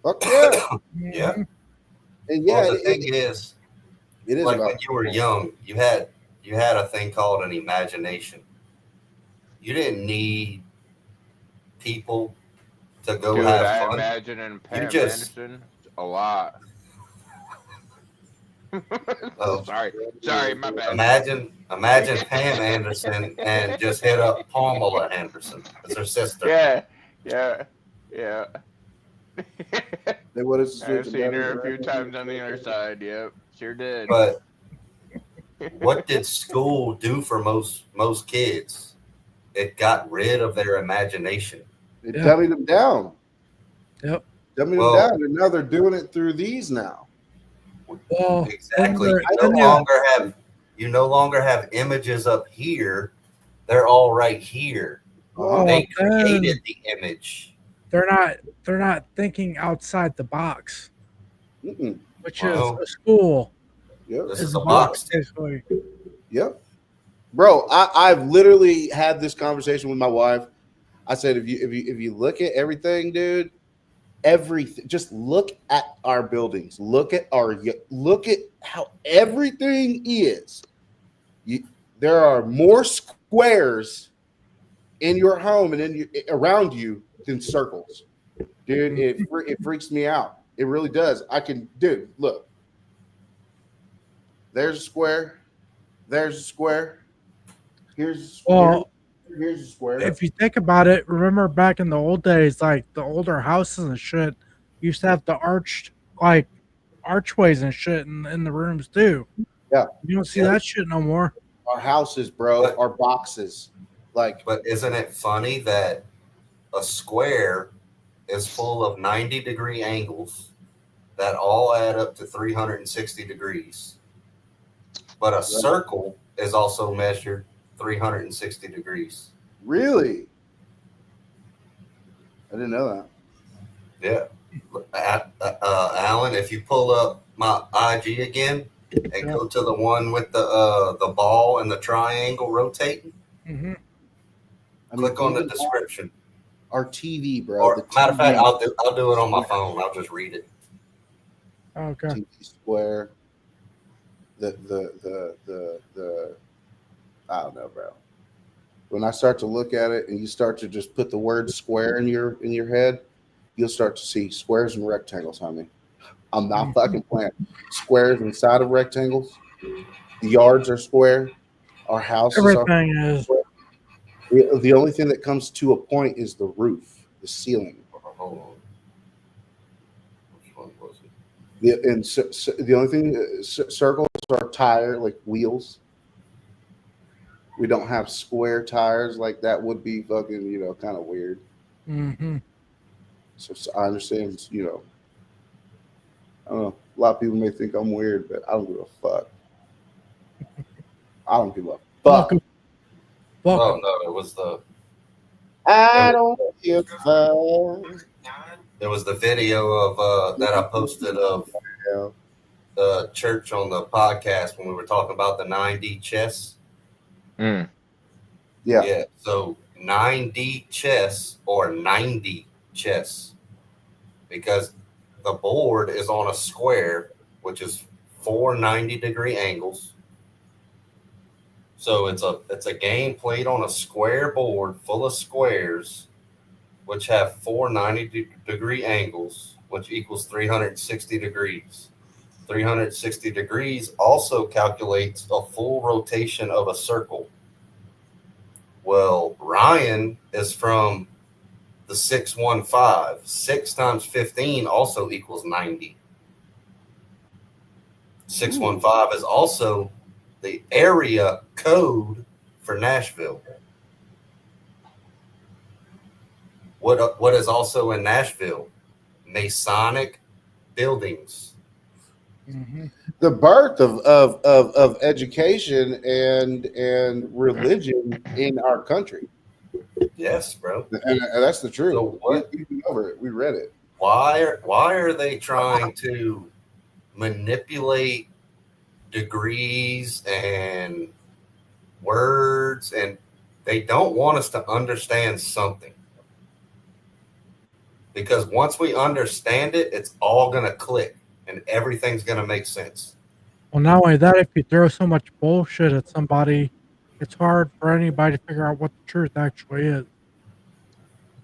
Fuck yeah. Yeah. And yeah, well, the thing is, it is like when you were young, you had a thing called an imagination. You didn't need people to go have fun. I imagine in Pam Anderson a lot. Oh, sorry, my bad. Imagine Pam Anderson and just hit up Pamela Anderson. That's her sister. Yeah. They would have I've seen her a few times on the other side. Yep, sure did. But what did school do for most kids? It got rid of their imagination. It dummied them down. Yep. Dummied them down, and now they're doing it through these now. Well, exactly. You no longer have images up here. They're all right here. They created the image. They're not thinking outside the box, which is a school. Yep. This is a box. Yep. Bro, I've literally had this conversation with my wife. I said, if you look at everything, dude, everything, just look at our buildings, look at how everything is. There are more squares in your home and around you than circles, dude. It freaks me out. It really does. Dude, look. There's a square. There's a square. Here's Well, a square. if you think about it, remember back in the old days, like the older houses and shit used to have the archways and shit in the rooms too. Yeah. You don't see that shit no more. Our houses, bro, our boxes. But isn't it funny that a square is full of 90-degree angles that all add up to 360 degrees? But a circle is also measured 360 degrees. Really? I didn't know that. Yeah. Alan, if you pull up my IG again and go to the one with the ball and the triangle rotating, click on the description. Our TV, bro. Or, matter of fact, I'll do it on my phone. I'll just read it. Okay. TV square. The I don't know, bro. When I start to look at it and you start to just put the word square in your head, you'll start to see squares and rectangles, honey. I'm not fucking playing. Squares inside of rectangles. The yards are square. Our houses Everything is. The only thing that comes to a point is the roof, the ceiling. Hold on. Which one was it? The only thing, circles are tire, like wheels. We don't have square tires. Like that would be fucking, kind of weird. Mm-hmm. So I understand, I don't know. A lot of people may think I'm weird, but I don't give a fuck. I don't give a fuck. Oh no, it was the. I don't give a fuck. There was the video of that I posted of the church on the podcast when we were talking about the 9D chess. Yeah. So 9D chess or 90 chess, because the board is on a square, which is 4 90-degree angles. So it's a game played on a square board full of squares, which have 4 90-degree angles, which equals 360 degrees. 360 degrees also calculates a full rotation of a circle. Well, Ryan is from the 615. 6 times 15 also equals 90. 615 is also the area code for Nashville. What is also in Nashville? Masonic buildings. Mm-hmm. The birth of education and religion in our country. Yes, bro. And that's the truth. So what? We went over it. We read it. Why are they trying to manipulate degrees and words, and they don't want us to understand something? Because once we understand it, it's all going to click and everything's going to make sense. Well, not only that, if you throw so much bullshit at somebody, it's hard for anybody to figure out what the truth actually is.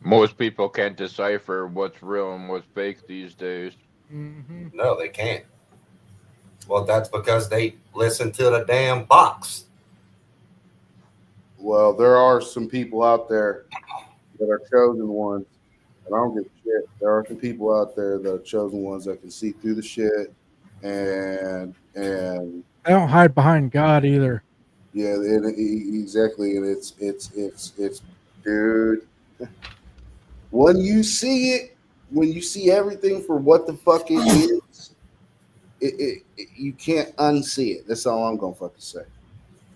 Most people can't decipher what's real and what's fake these days. Mm-hmm. No, they can't. Well, that's because they listen to the damn box. Well, there are some people out there that are chosen ones, and I don't give a shit. There are some people out there that are chosen ones that can see through the shit, and they don't hide behind God either. Yeah, exactly, and it's dude. When you see it, when you see everything for what the fuck it is, you can't unsee it. That's all I'm gonna fucking say.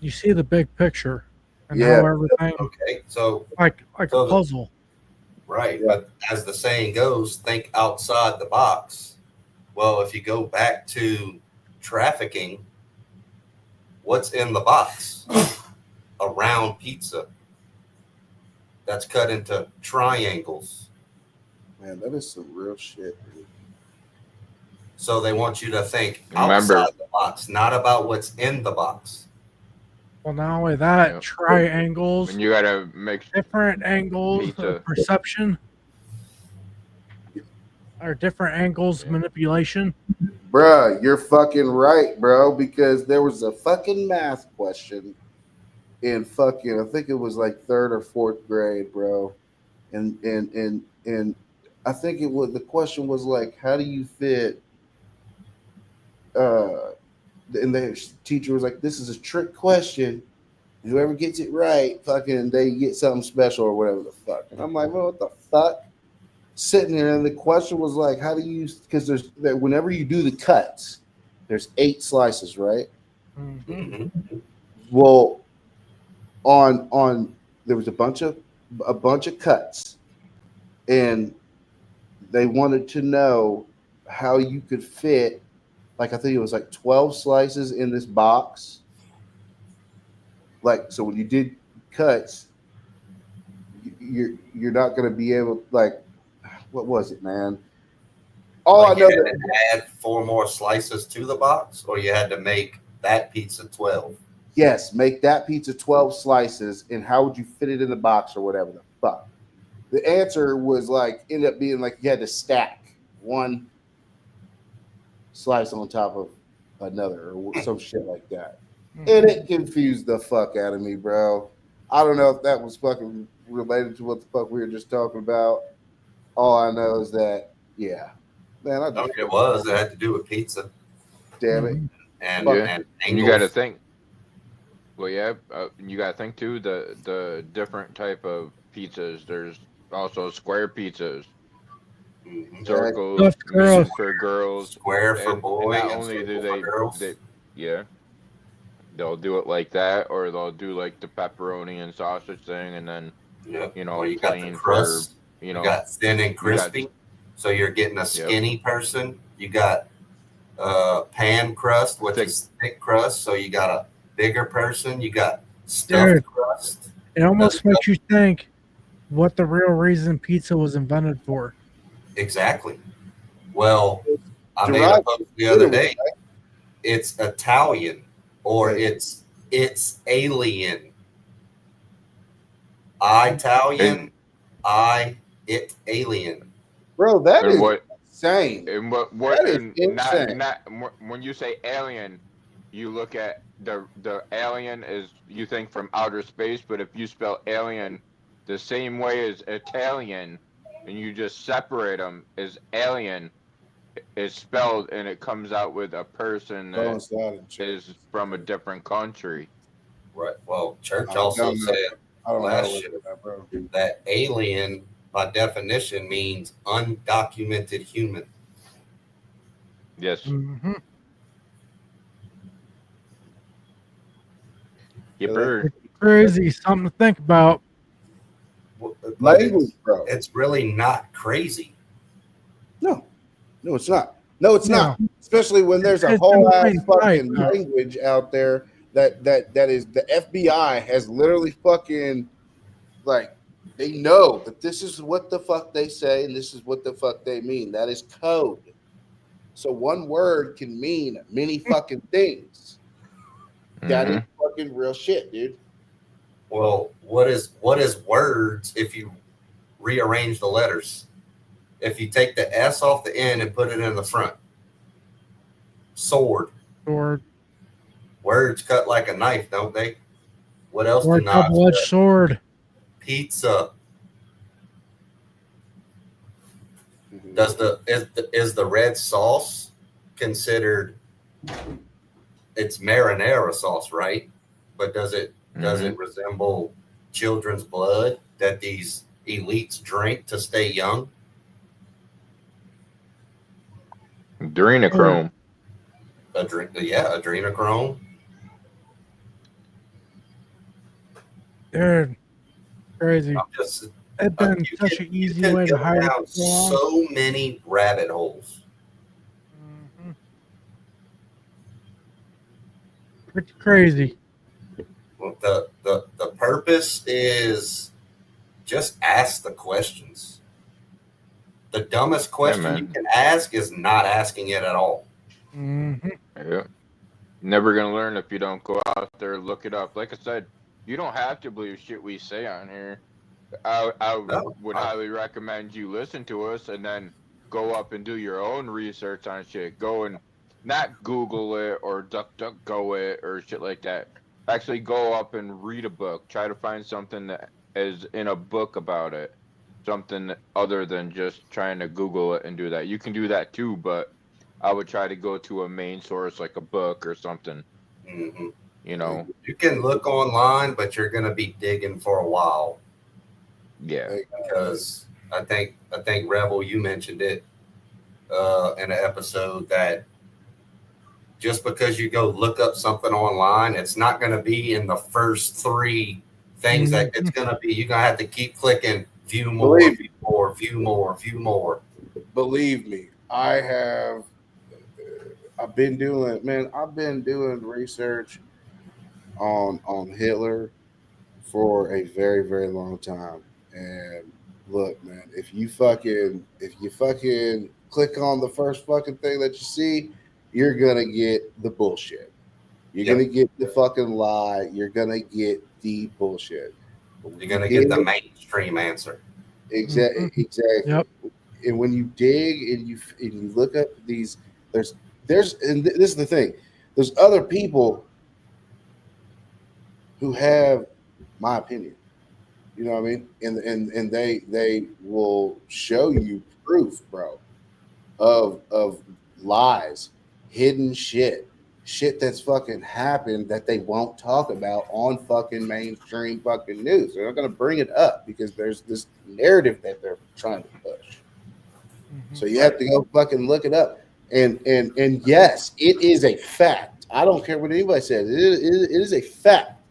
You see the big picture and how everything, Okay, so like a puzzle. Right, but as the saying goes, think outside the box. Well, if you go back to trafficking, what's in the box? pound pizza that's cut into triangles. Man, that is some real shit, dude. So they want you to think Remember- outside the box, not about what's in the box. Well, not only that, Yep. triangles, When you gotta make different angles Pizza. of perception, or different angles manipulation. Bruh, you're fucking right, bro, because there was a fucking math question in fucking, I think it was like 3rd or 4th grade, bro. And I think it was, the question was like, how do you fit and the teacher was like, this is a trick question. Whoever gets it right, fucking they get something special or whatever the fuck. And I'm like, well, what the fuck? Sitting there, and the question was like, how do you, because there's that whenever you do the cuts, there's 8 slices, right? Mm-hmm. Well, on there was a bunch of cuts, and they wanted to know how you could fit, like I think it was like 12 slices in this box. Like, so when you did cuts, you're not gonna be able, like, what was it, man? All Like I know you had that to add 4 more slices to the box, or you had to make that pizza 12. yes, make that pizza 12 slices, and how would you fit it in the box or whatever the fuck? The answer was like, ended up being like you had to stack one slice on top of another or some shit like that. And it confused the fuck out of me, bro. I don't know if that was fucking related to what the fuck we were just talking about. All I know is that, yeah, man, I just, It was. It had to do with pizza damn it. and, Yeah. and And you got to angles. think. Well, yeah, you got to think too the different type of pizzas. There's also square pizzas, Mhm. circles Stuffed girls. for girls, Square for and boy not and only do circle for girls. yeah, they'll do it like that, or they'll do like the pepperoni and sausage thing, and then Yeah. you know, Or you got the plain crust. for You got thin and crispy. So you're getting a skinny person. You got pan crust, which is thick crust. So you got a bigger person. You got stuffed Dude. crust. It almost makes you think what the real reason pizza was invented for. Exactly. Well, I made a Derived post the other Italy, day. It's Italian, or Yeah. it's alien. Italian, it alien. Bro, that And is what insane. and what That is and insane. not when you say alien, you look at the alien is, you think from outer space, but if you spell alien the same way as Italian and you just separate them, as alien is spelled and it comes out with a person that Coincide in church. is from a different country. Right. Well, church I also don't know. said I don't last know year that, bro. that alien, by definition, means undocumented human. Yes. Mm-hmm. Yipper. Crazy, something to think about. But Language, bro. it's really not crazy. No, it's not. No, it's No. not. Especially when there's a It's whole in ass plain sight, fucking though. language out there that is, the FBI has literally fucking, like, they know that this is what the fuck they say and this is what the fuck they mean. That is code. So one word can mean many fucking things. That is fucking real shit, dude. Well, what is words if you rearrange the letters? If you take the S off the end and put it in the front. Sword. Or Words cut like a knife, don't they? What else do knives double-edged cut? sword. Pizza. Is the red sauce considered, it's marinara sauce, right? But does it resemble children's blood that these elites drink to stay young? Adrenochrome. Adrenochrome. Dude, crazy. Just, It's been such an easy way to hide it down for so long. so many rabbit holes. Mhm. Pretty crazy. Well, the purpose is just ask the questions. The dumbest question you can ask is not asking it at all. Mm-hmm. Yeah. Never gonna learn if you don't go out there and look it up. Like I said, you don't have to believe shit we say on here. I would highly recommend you listen to us and then go up and do your own research on shit. Go and not Google it or DuckDuckGo it or shit like that. Actually go up and read a book. Try to find something that is in a book about it. Something other than just trying to Google it and do that. You can do that too, but I would try to go to a main source like a book or something. Mm-hmm. You know, you can look online, but you're going to be digging for a while. Yeah, because I think Rebel, you mentioned it in an episode that just because you go look up something online, it's not going to be in the first 3 things that it's going to be. You're going to have to keep clicking view more, view more. Believe me, I've been doing research on Hitler for a very, very long time. And look, man, if you fucking click on the first fucking thing that you see, you're gonna get the bullshit. You're gonna get the fucking lie. You're gonna get the bullshit. You're gonna get the mainstream answer. Exactly. Yep. And when you dig and you look up these, there's and this is the thing. There's other people who have my opinion. You know what I mean? And they will show you proof, bro, of lies, hidden shit that's fucking happened that they won't talk about on fucking mainstream fucking news. They're not gonna bring it up because there's this narrative that they're trying to push. So you have to go fucking look it up. And yes, it is a fact. I don't care what anybody says. It is a fact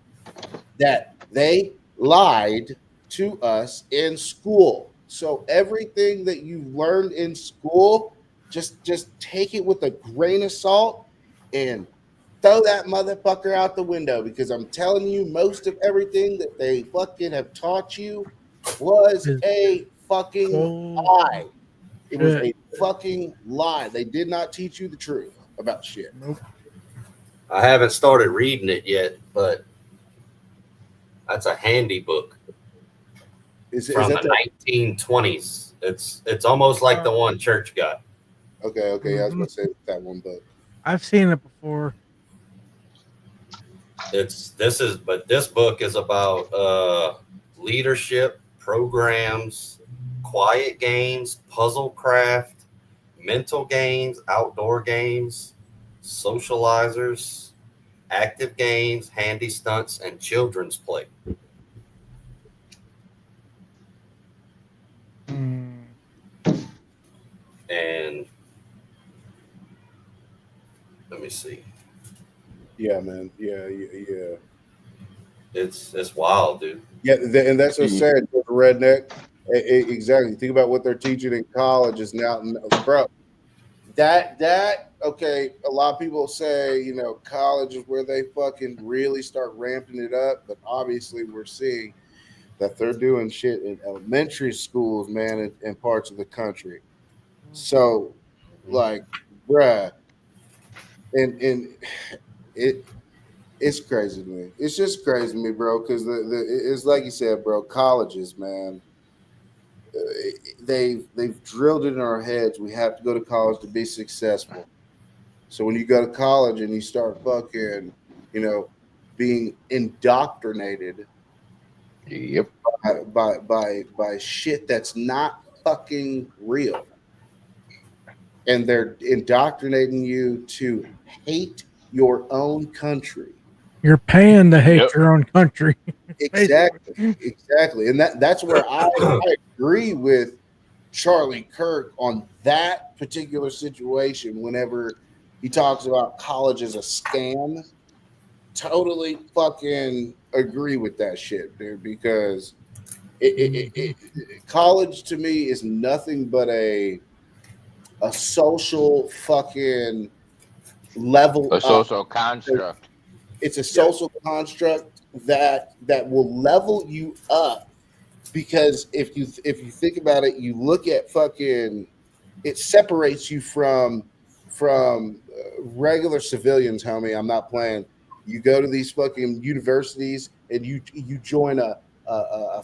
that they lied to us in school. So everything that you learned in school, just take it with a grain of salt and throw that motherfucker out the window, because I'm telling you, most of everything that they fucking have taught you was a fucking lie. It was a fucking lie. They did not teach you the truth about shit. Nope. I haven't started reading it yet, but that's a handy book. From the 1920s. It's almost like the one Church got. Okay. I was going to say that one book. I've seen it before. This book is about leadership, programs, quiet games, puzzle craft, mental games, outdoor games, socializers, active games, handy stunts, and children's play. And let me see. Yeah, man. Yeah. It's wild, dude. Yeah, and that's what I said, redneck. Exactly. Think about what they're teaching in college is now, bro. That okay. A lot of people say, college is where they fucking really start ramping it up, but obviously we're seeing that they're doing shit in elementary schools, man, in parts of the country. So, like, bruh, and it's crazy to me. It's just crazy to me, bro, because it's like you said, bro. Colleges, man, they've drilled it in our heads. We have to go to college to be successful. So when you go to college and you start fucking, being indoctrinated, yep, by shit that's not fucking real. And they're indoctrinating you to hate your own country. You're paying to hate your own country. Exactly. And that's where I agree with Charlie Kirk on that particular situation. Whenever he talks about college as a scam, totally fucking agree with that shit, dude, because college to me is nothing but a social fucking level. A social construct. It's a social construct that will level you up, because if you think about it, you look at fucking, it separates you from regular civilians, homie. I'm not playing. You go to these fucking universities and you join a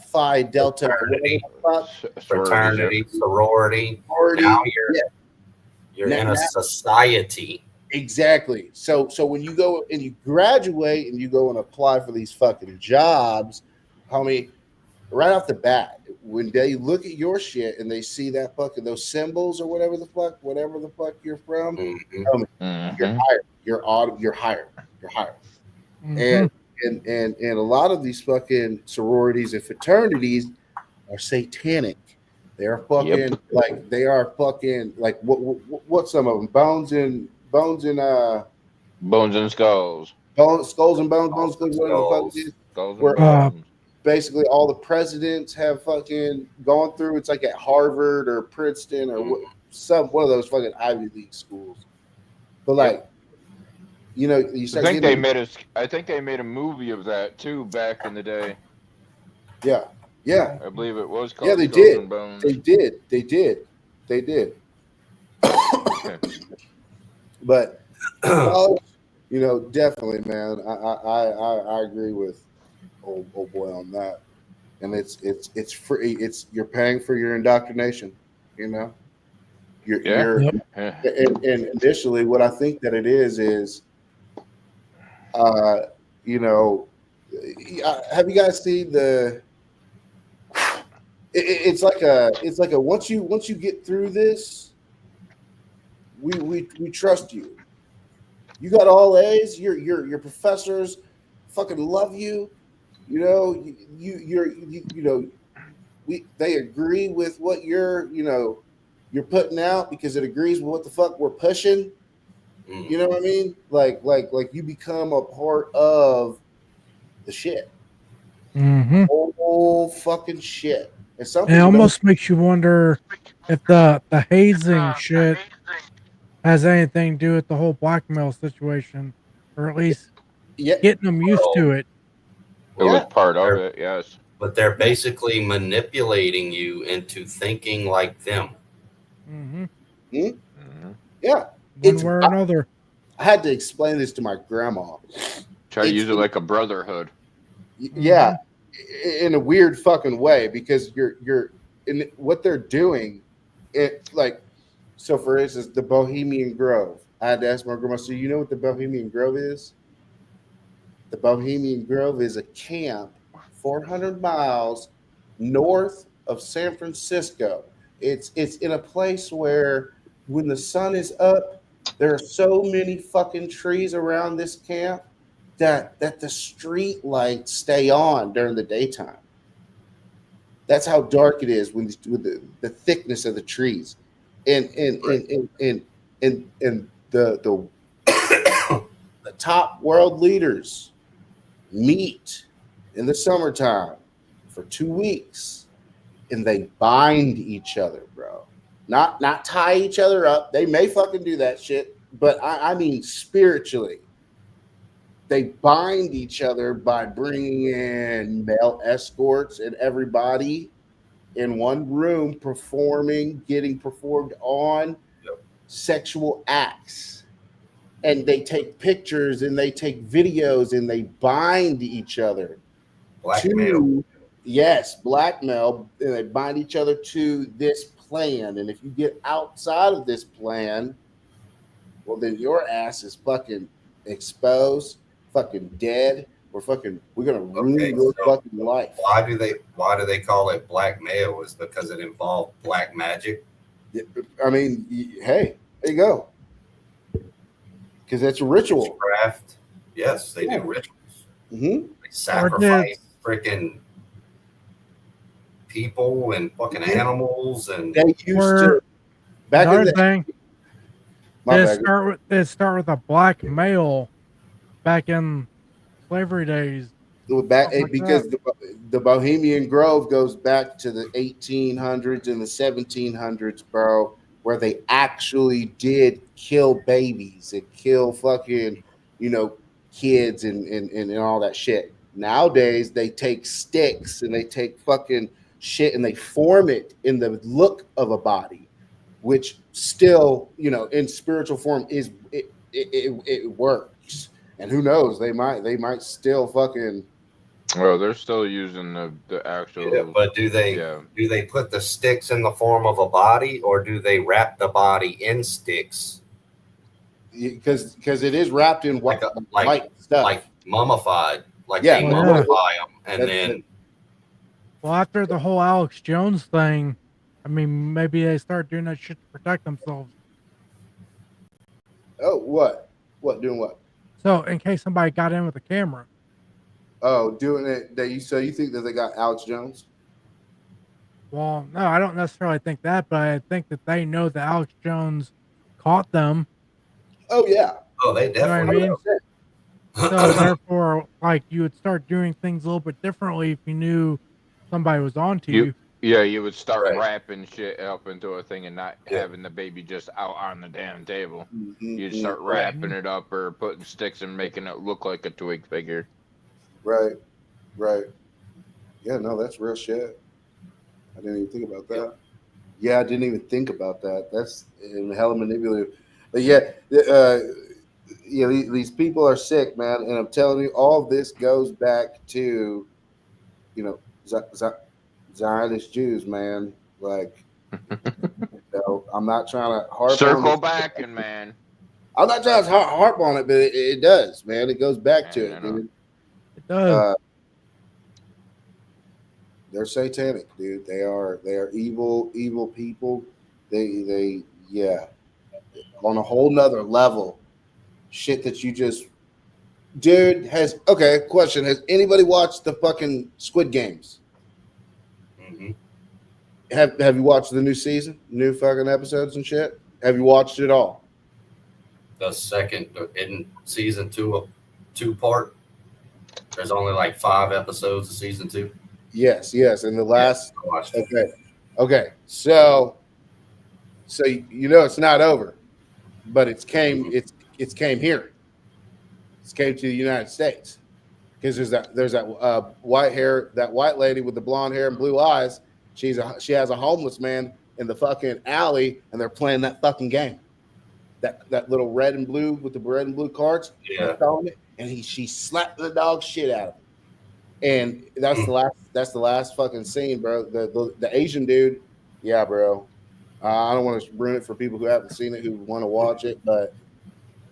Phi Delta, Fraternity. fuck, Fraternity, sorority. sorority. Now Yeah, you're in a society. exactly. So when you go and you graduate and you go and apply for these fucking jobs, homie, right off the bat, when they look at your shit and they see that fucking those symbols or whatever the fuck you're from, homie, you're hired. You're hired. Mhm. And a lot of these fucking sororities and fraternities are satanic. They're fucking like they are fucking like what some of them bones and Bones and skulls. skulls and bones, whatever the fuck it is. Skulls and Where bones. basically all the presidents have fucking gone through. It's like at Harvard or Princeton or one of those fucking Ivy League schools. But like, you know, you start I think they made a movie of that too back in the day. Yeah. I believe it was called. Yeah, they Skulls did. And Bones. They did. But you know, definitely, man. I agree with old boy on that. And it's free. It's you're paying for your indoctrination. You know, and initially, what I think that it is, you know, have you guys seen the? It's like a once you get through this, we trust you. You got all A's. Your professors fucking love you. You know you know they agree with what you're putting out because it agrees with what the fuck we're pushing. You know what I mean? Like you become a part of the shit. Whole fucking shit. And It almost makes you wonder if the hazing shit has anything to do with the whole blackmail situation, or at least getting them used to it. It was part of it, yes. But they're basically manipulating you into thinking like them. Yeah. One way or another. I had to explain this to my grandma. Try to use it like a brotherhood. Yeah. In a weird fucking way, because you're in what they're doing. It like, so for instance, the Bohemian Grove. I had to ask my grandma, so you know what the Bohemian Grove is? The Bohemian Grove is a camp 400 miles north of San Francisco. It's in a place where when the sun is up, there are so many fucking trees around this camp that the street lights stay on during the daytime. That's how dark it is with the thickness of the trees, and the top world leaders meet in the summertime for 2 weeks, and they bind each other, bro. Not tie each other up. They may fucking do that shit, but I mean spiritually. They bind each other by bringing in male escorts and everybody in one room getting performed on sexual acts. And they take pictures and they take videos and they bind each other. Blackmail. Blackmail. And they bind each other to this plan. And if you get outside of this plan, well, then your ass is fucking exposed, fucking dead. We're gonna ruin your fucking life. Why do they call it blackmail? Is because it involved black magic? I mean, hey, there you go. Because that's a ritual. Witchcraft. Yes, they do rituals. They sacrifice freaking people and fucking animals, and they used to. Back in the thing. They start with a black male back in slavery days. Because the Bohemian Grove goes back to the 1800s and the 1700s, bro, where they actually did kill babies and kill fucking, kids and all that shit. Nowadays, they take sticks and they take fucking shit and they form it in the look of a body, which still, in spiritual form it works. And who knows? They might still fucking. Well, they're still using the actual. Yeah, but do they put the sticks in the form of a body, or do they wrap the body in sticks? Because it is wrapped in white stuff, like mummified, like Yeah. they Oh, yeah. mummify them, and That- then Well, after the whole Alex Jones thing, I mean, maybe they start doing that shit to protect themselves. Oh, what doing what? So in case somebody got in with a camera. Oh, doing it. So you think that they got Alex Jones? Well, no, I don't necessarily think that, but I think that they know that Alex Jones caught them. Oh yeah. Oh, they definitely. You know what I mean? So therefore, like, you would start doing things a little bit differently if you knew somebody was onto you. Yeah, you would start Right. wrapping shit up into a thing and not having the baby just out on the damn table. Mm-hmm. You'd start wrapping it up or putting sticks and making it look like a twig figure. Right. Yeah, no, that's real shit. I didn't even think about that. Yeah, I didn't even think about that. That's hella manipulative. But yeah, these people are sick, man. And I'm telling you, all of this goes back to, Zionist Jews, man. Like, I'm not trying to harp Circle on back and man. I'm not trying to harp on it, but it does, man. It goes back to it, dude. It does. They're satanic, dude. They are evil people. They on a whole nother level. Shit that you just, dude, question. Has anybody watched the fucking Squid Games? Mm-hmm. Have you watched the new season, new fucking episodes and shit? Have you watched it all? The second in season 2-part. There's only like 5 episodes of season 2. Yes. And the last. Yes, Okay. So it's not over, but it's came here. It's came to the United States because there's that white lady with the blonde hair and blue eyes. She has a homeless man in the fucking alley, and they're playing that fucking game. That little red and blue with the red and blue cards. Yeah. And she slapped the dog shit out of him. And that's the last fucking scene, bro. The Asian dude, yeah, bro. I don't want to ruin it for people who haven't seen it, who want to watch it, but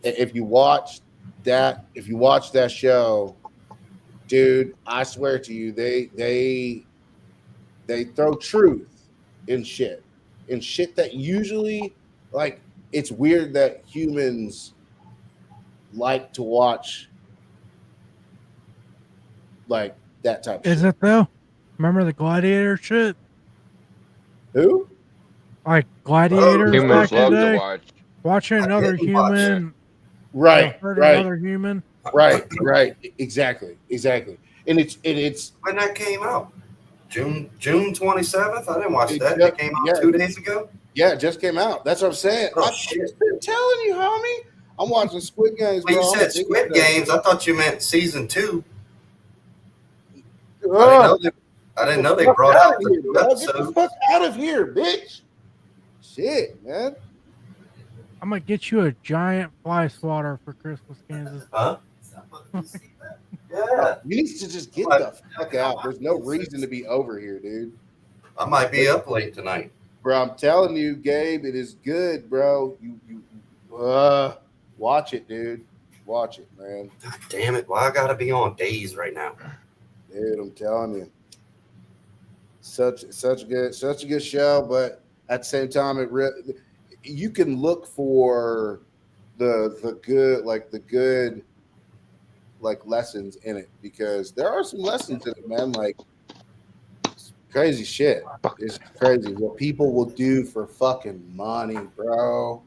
if you watch that show, dude, I swear to you, they throw truth in shit that usually, like, it's weird that humans like to watch like that type of Is shit. it though? Remember the gladiator shit? Who? Like gladiators Humans back in love the to day? watch. Watching another didn't watch human, Right. another human. Right. Exactly. And it's when that came out, June 27th. I didn't watch It that. just- It came out yeah. 2 days ago. yeah, it just came out. That's what I'm saying. Oh, I've shit. just been telling you, homie. I'm watching Squid Games. When you bro. said Squid Games, I thought you meant season 2. Ugh. I didn't know they Fuck brought out out of the here, 2 bro. Get the episodes. fuck out of here, bitch. Shit, man. I'm gonna get you a giant fly swatter for Christmas, Kansas. Huh? Yeah, You need to just get the fuck out. There's no reason to be over here, dude. I might be up late tonight. Bro, I'm telling you, Gabe, it is good, bro. You watch it, dude. Watch it, man. God damn it! Why I gotta be on days right now? Dude, I'm telling you. Such a good show, but at the same time, you can look for the good lessons in it, because there are some lessons in it, man. Like, crazy shit. It's crazy what people will do for fucking money, bro.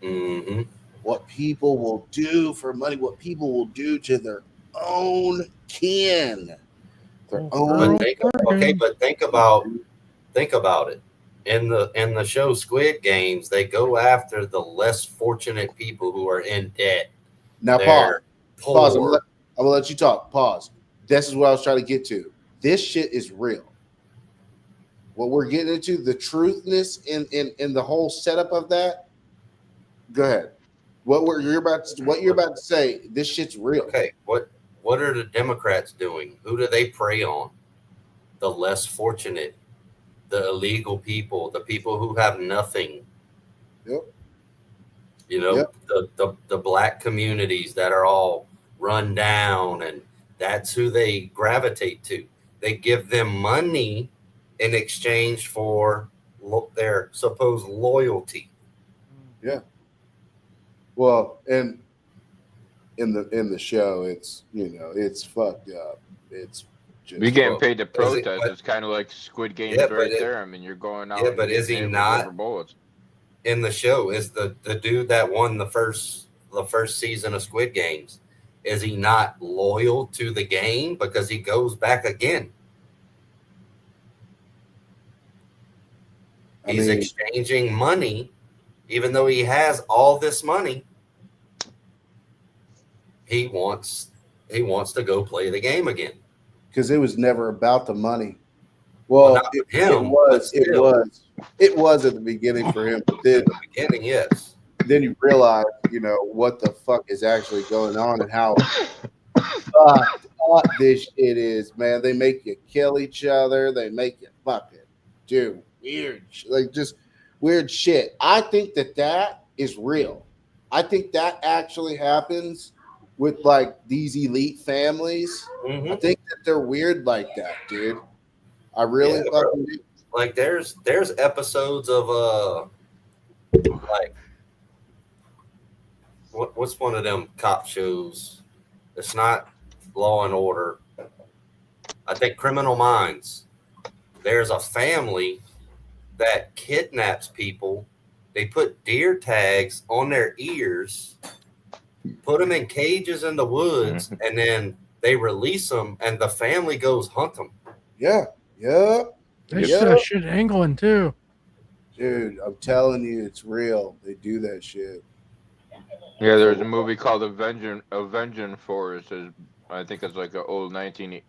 Mm-hmm. What people will do for money, what people will do to their own kin. Their own. But think about it. In the show Squid Games, they go after the less fortunate people who are in debt. Now They're pause. poor. I'm gonna let you talk. Pause. this is what I was trying to get to. This shit is real. What we're getting into, the truthness in the whole setup of that. Go ahead. What you're about to say? This shit's real. Okay, what are the Democrats doing? Who do they prey on? The less fortunate, the illegal people, the people who have nothing. Yep. You know, the black communities that are all run down, and that's who they gravitate to. They give them money in exchange for their supposed loyalty. Yeah. Well, and in the show, it's it's fucked up. It's just We getting paid to protest. but- It's kind of like Squid Games Yeah, right but there. I mean, you're going out. Yeah, and but is getting he hit with not rubber bullets? in the show? Is the dude that won the first season of Squid Games? Is he not loyal to the game because he goes back again? He's exchanging money, even though he has all this money. He wants to go play the game again because it was never about the money. Well, it was at the beginning for him. But then, beginning, yes. Then you realize, what the fuck is actually going on and how fucked up this shit is, man. They make you kill each other. They make you fucking do weird shit. I think that is real. I think that actually happens with like these elite families. Mm-hmm. I think that they're weird like that, dude. I really fucking do. Like there's episodes of like what's one of them cop shows? It's not Law and Order. I think Criminal Minds. There's a family that kidnaps people. They put deer tags on their ears, put them in cages in the woods, and then they release them, and the family goes hunt them. Yeah. Yeah. They do that shit in England too. Dude, I'm telling you, it's real. They do that shit. Yeah, there's a movie called Avenging Force. I think it's like an old 1980s,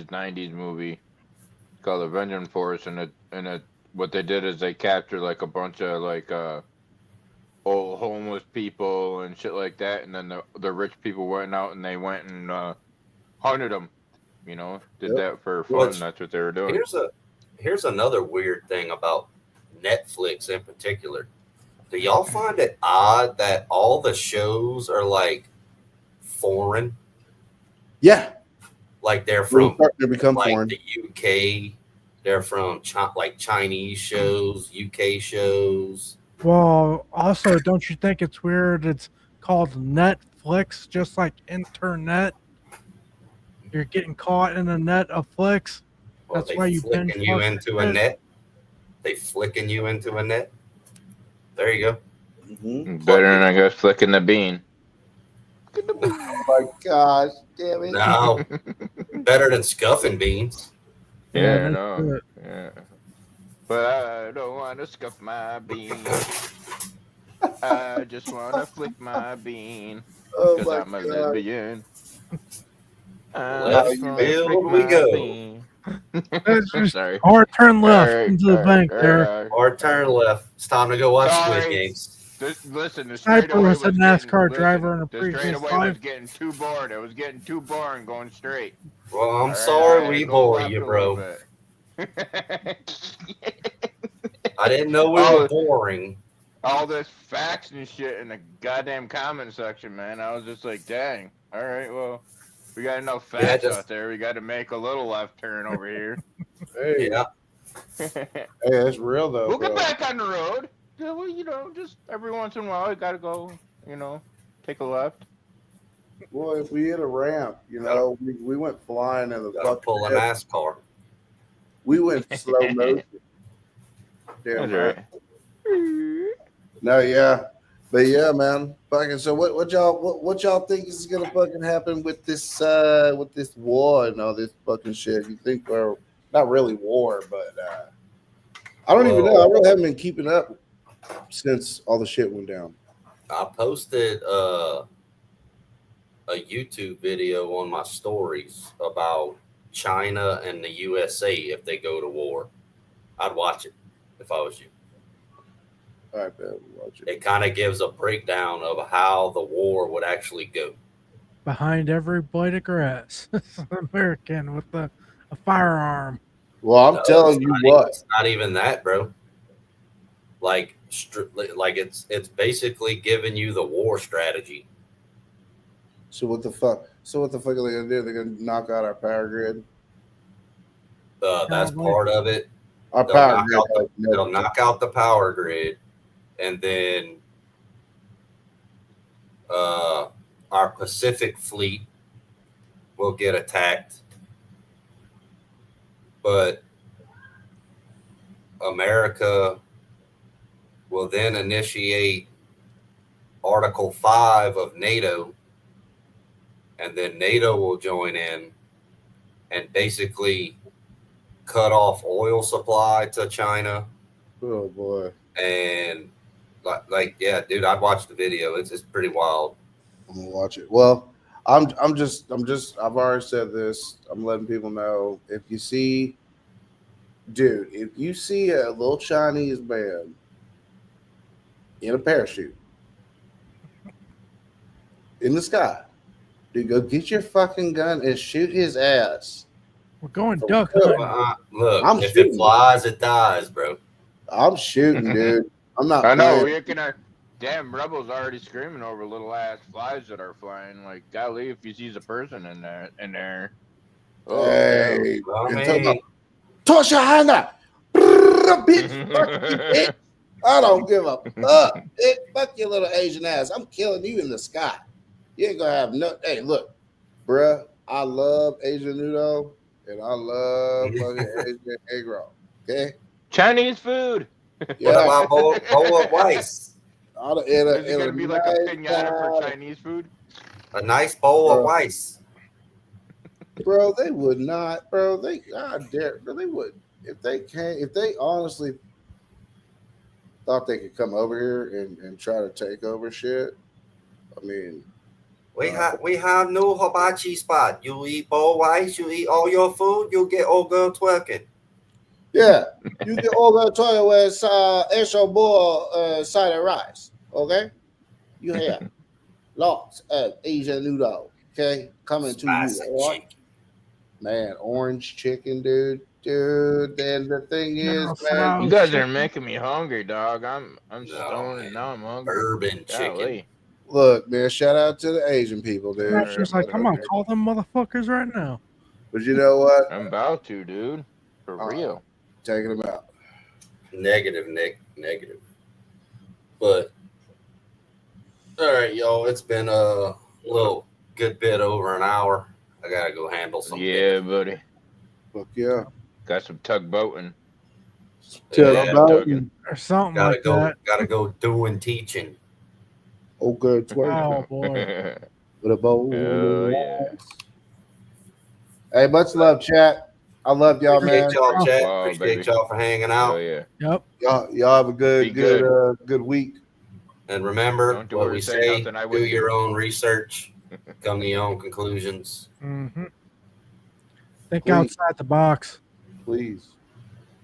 90s movie called Avenging Force, and what they did is they captured like a bunch of like old homeless people and shit like that, and then the rich people went out and they went and hunted them. Did that for fun. That's what they were doing. Here's another weird thing about Netflix in particular. Do y'all find it odd that all the shows are like foreign? Yeah. Like they're from they become like foreign. the UK. They're from like Chinese shows, UK shows. Well, also, don't you think it's weird? It's called Netflix, just like internet. You're getting caught in a net of flicks. Well, That's why you binge flicking you watch into a it. net. They flicking you into a net. There you go. Mm-hmm. Better than I guess flicking the bean. Oh my gosh, damn it! No, better than scuffing beans. Yeah, that's no. it. Yeah. But I don't want to scuff my bean. I just want to flick my bean. Oh Because my I'm a god! lesbian. Left field we go. That's just Sorry. hard turn left Alright, into the bank there. alright. Or turn left. It's time to go watch Sorry. Squid Games. Listen, the Sniper straightaway was a NASCAR getting, driver in a the previous straightaway life. was getting too bored. It was getting too boring going straight. Well, I'm Alright, sorry I we had to go bore left you, a bro. little bit. I didn't know we were boring. All this facts and shit in the goddamn comment section, man. I was just like, dang. All right, well, we got enough facts out there. We got to make a little left turn over here. Hey, Yeah. hey, that's real though. We'll bro. get back on the road. Yeah, well, just every once in a while, we got to go, take a left. Well, if we hit a ramp, we went flying in the Gotta fucking pull a head. NASCAR. We went slow motion. Damn That's right. right. No, yeah, but yeah, man. Fucking. So what y'all think is gonna fucking happen with this war and all this fucking shit? You think we're not really war, but I don't even know. I really haven't been keeping up since all the shit went down. I posted a a YouTube video on my stories about China and the USA if they go to war. I'd watch it if I was you. All right, man, watch it. It kind of gives a breakdown of how the war would actually go. Behind every blade of grass, it's an American with a firearm. Well, I'm No, telling you what. It's not even that, bro. Like it's basically giving you the war strategy. So what the fuck? So what the fuck are they gonna do? They're gonna knock out our power grid. That's part of it. Our They'll power knock grid. out they'll knock out the power grid, and then our Pacific fleet will get attacked. But America will then initiate Article 5 of NATO, and then NATO will join in and basically cut off oil supply to China. Oh boy. And yeah, dude, I'd watch the video. It's pretty wild. I'm gonna watch it. Well, I'm just I've already said this. I'm letting people know, if you see a little Chinese man in a parachute in the sky, dude, go get your fucking gun and shoot his ass. We're going duck hunting. Look, if it flies, it dies, bro. I'm shooting, dude. I'm not. I know. playing. You're gonna. Damn, rebels already screaming over little ass flies that are flying. Like, golly, if he sees a person in there. Oh, Hey, I and mean- talking about, toss your hand up, bitch. Fuck you, bitch. I don't give a fuck. Fuck your little Asian ass. I'm killing you in the sky. You ain't gonna have no. Hey, look, bruh. I love Asian noodle and I love fucking Asian egg roll. Okay. Chinese food. What about bowl of rice? Is it gonna be like a pinata for Chinese food? A nice bowl of rice. Bro, they would not, bro. They dare, bro, they would if they honestly thought they could come over here and try to take over shit. I mean, We have no hibachi spot. You eat bowl rice, you eat all your food, you get old girl twerking. yeah, you get all that toy with extra bowl side of rice. Okay, you have lots of Asian noodle. Okay, coming to Spicy you. All right? chicken. Man, orange chicken, dude. Then the thing is, man, You guys are making me hungry, dog. I'm No, stoned and now I'm hungry. Bourbon chicken. Golly. look, man, shout out to the Asian people, dude. Yeah, she's like, come on, call them motherfuckers right now. But you know what? I'm about to, dude. For real. Taking them out. Negative, Nick. Negative. But all right, y'all. It's been a little good bit over an hour. I gotta go handle some. Yeah, buddy. Fuck yeah. Got some tugboating. Tugboating. Or something Gotta like go. that. Gotta go doing teaching. Oh, good twerk. Oh, boy. With a bowl. Oh, yeah. Hey, much love, chat. I love y'all, man. Appreciate y'all, chat. Wow, Appreciate baby. y'all for hanging out. Oh, yeah. Yep. Y'all have a Be good week. And remember Don't do what what we we say, say. nothing I Do wouldn't your do. own research. Come to your own conclusions. Mm-hmm. Think Please. outside the box. Please.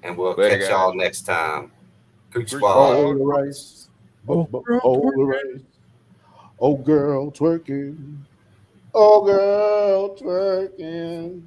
And we'll Later, catch y'all guys. next time. Cooch Cooch Squad. Oh, the rice. Oh, girl, Oh, the rice. Oh, girl, twerking. Oh, girl, twerking.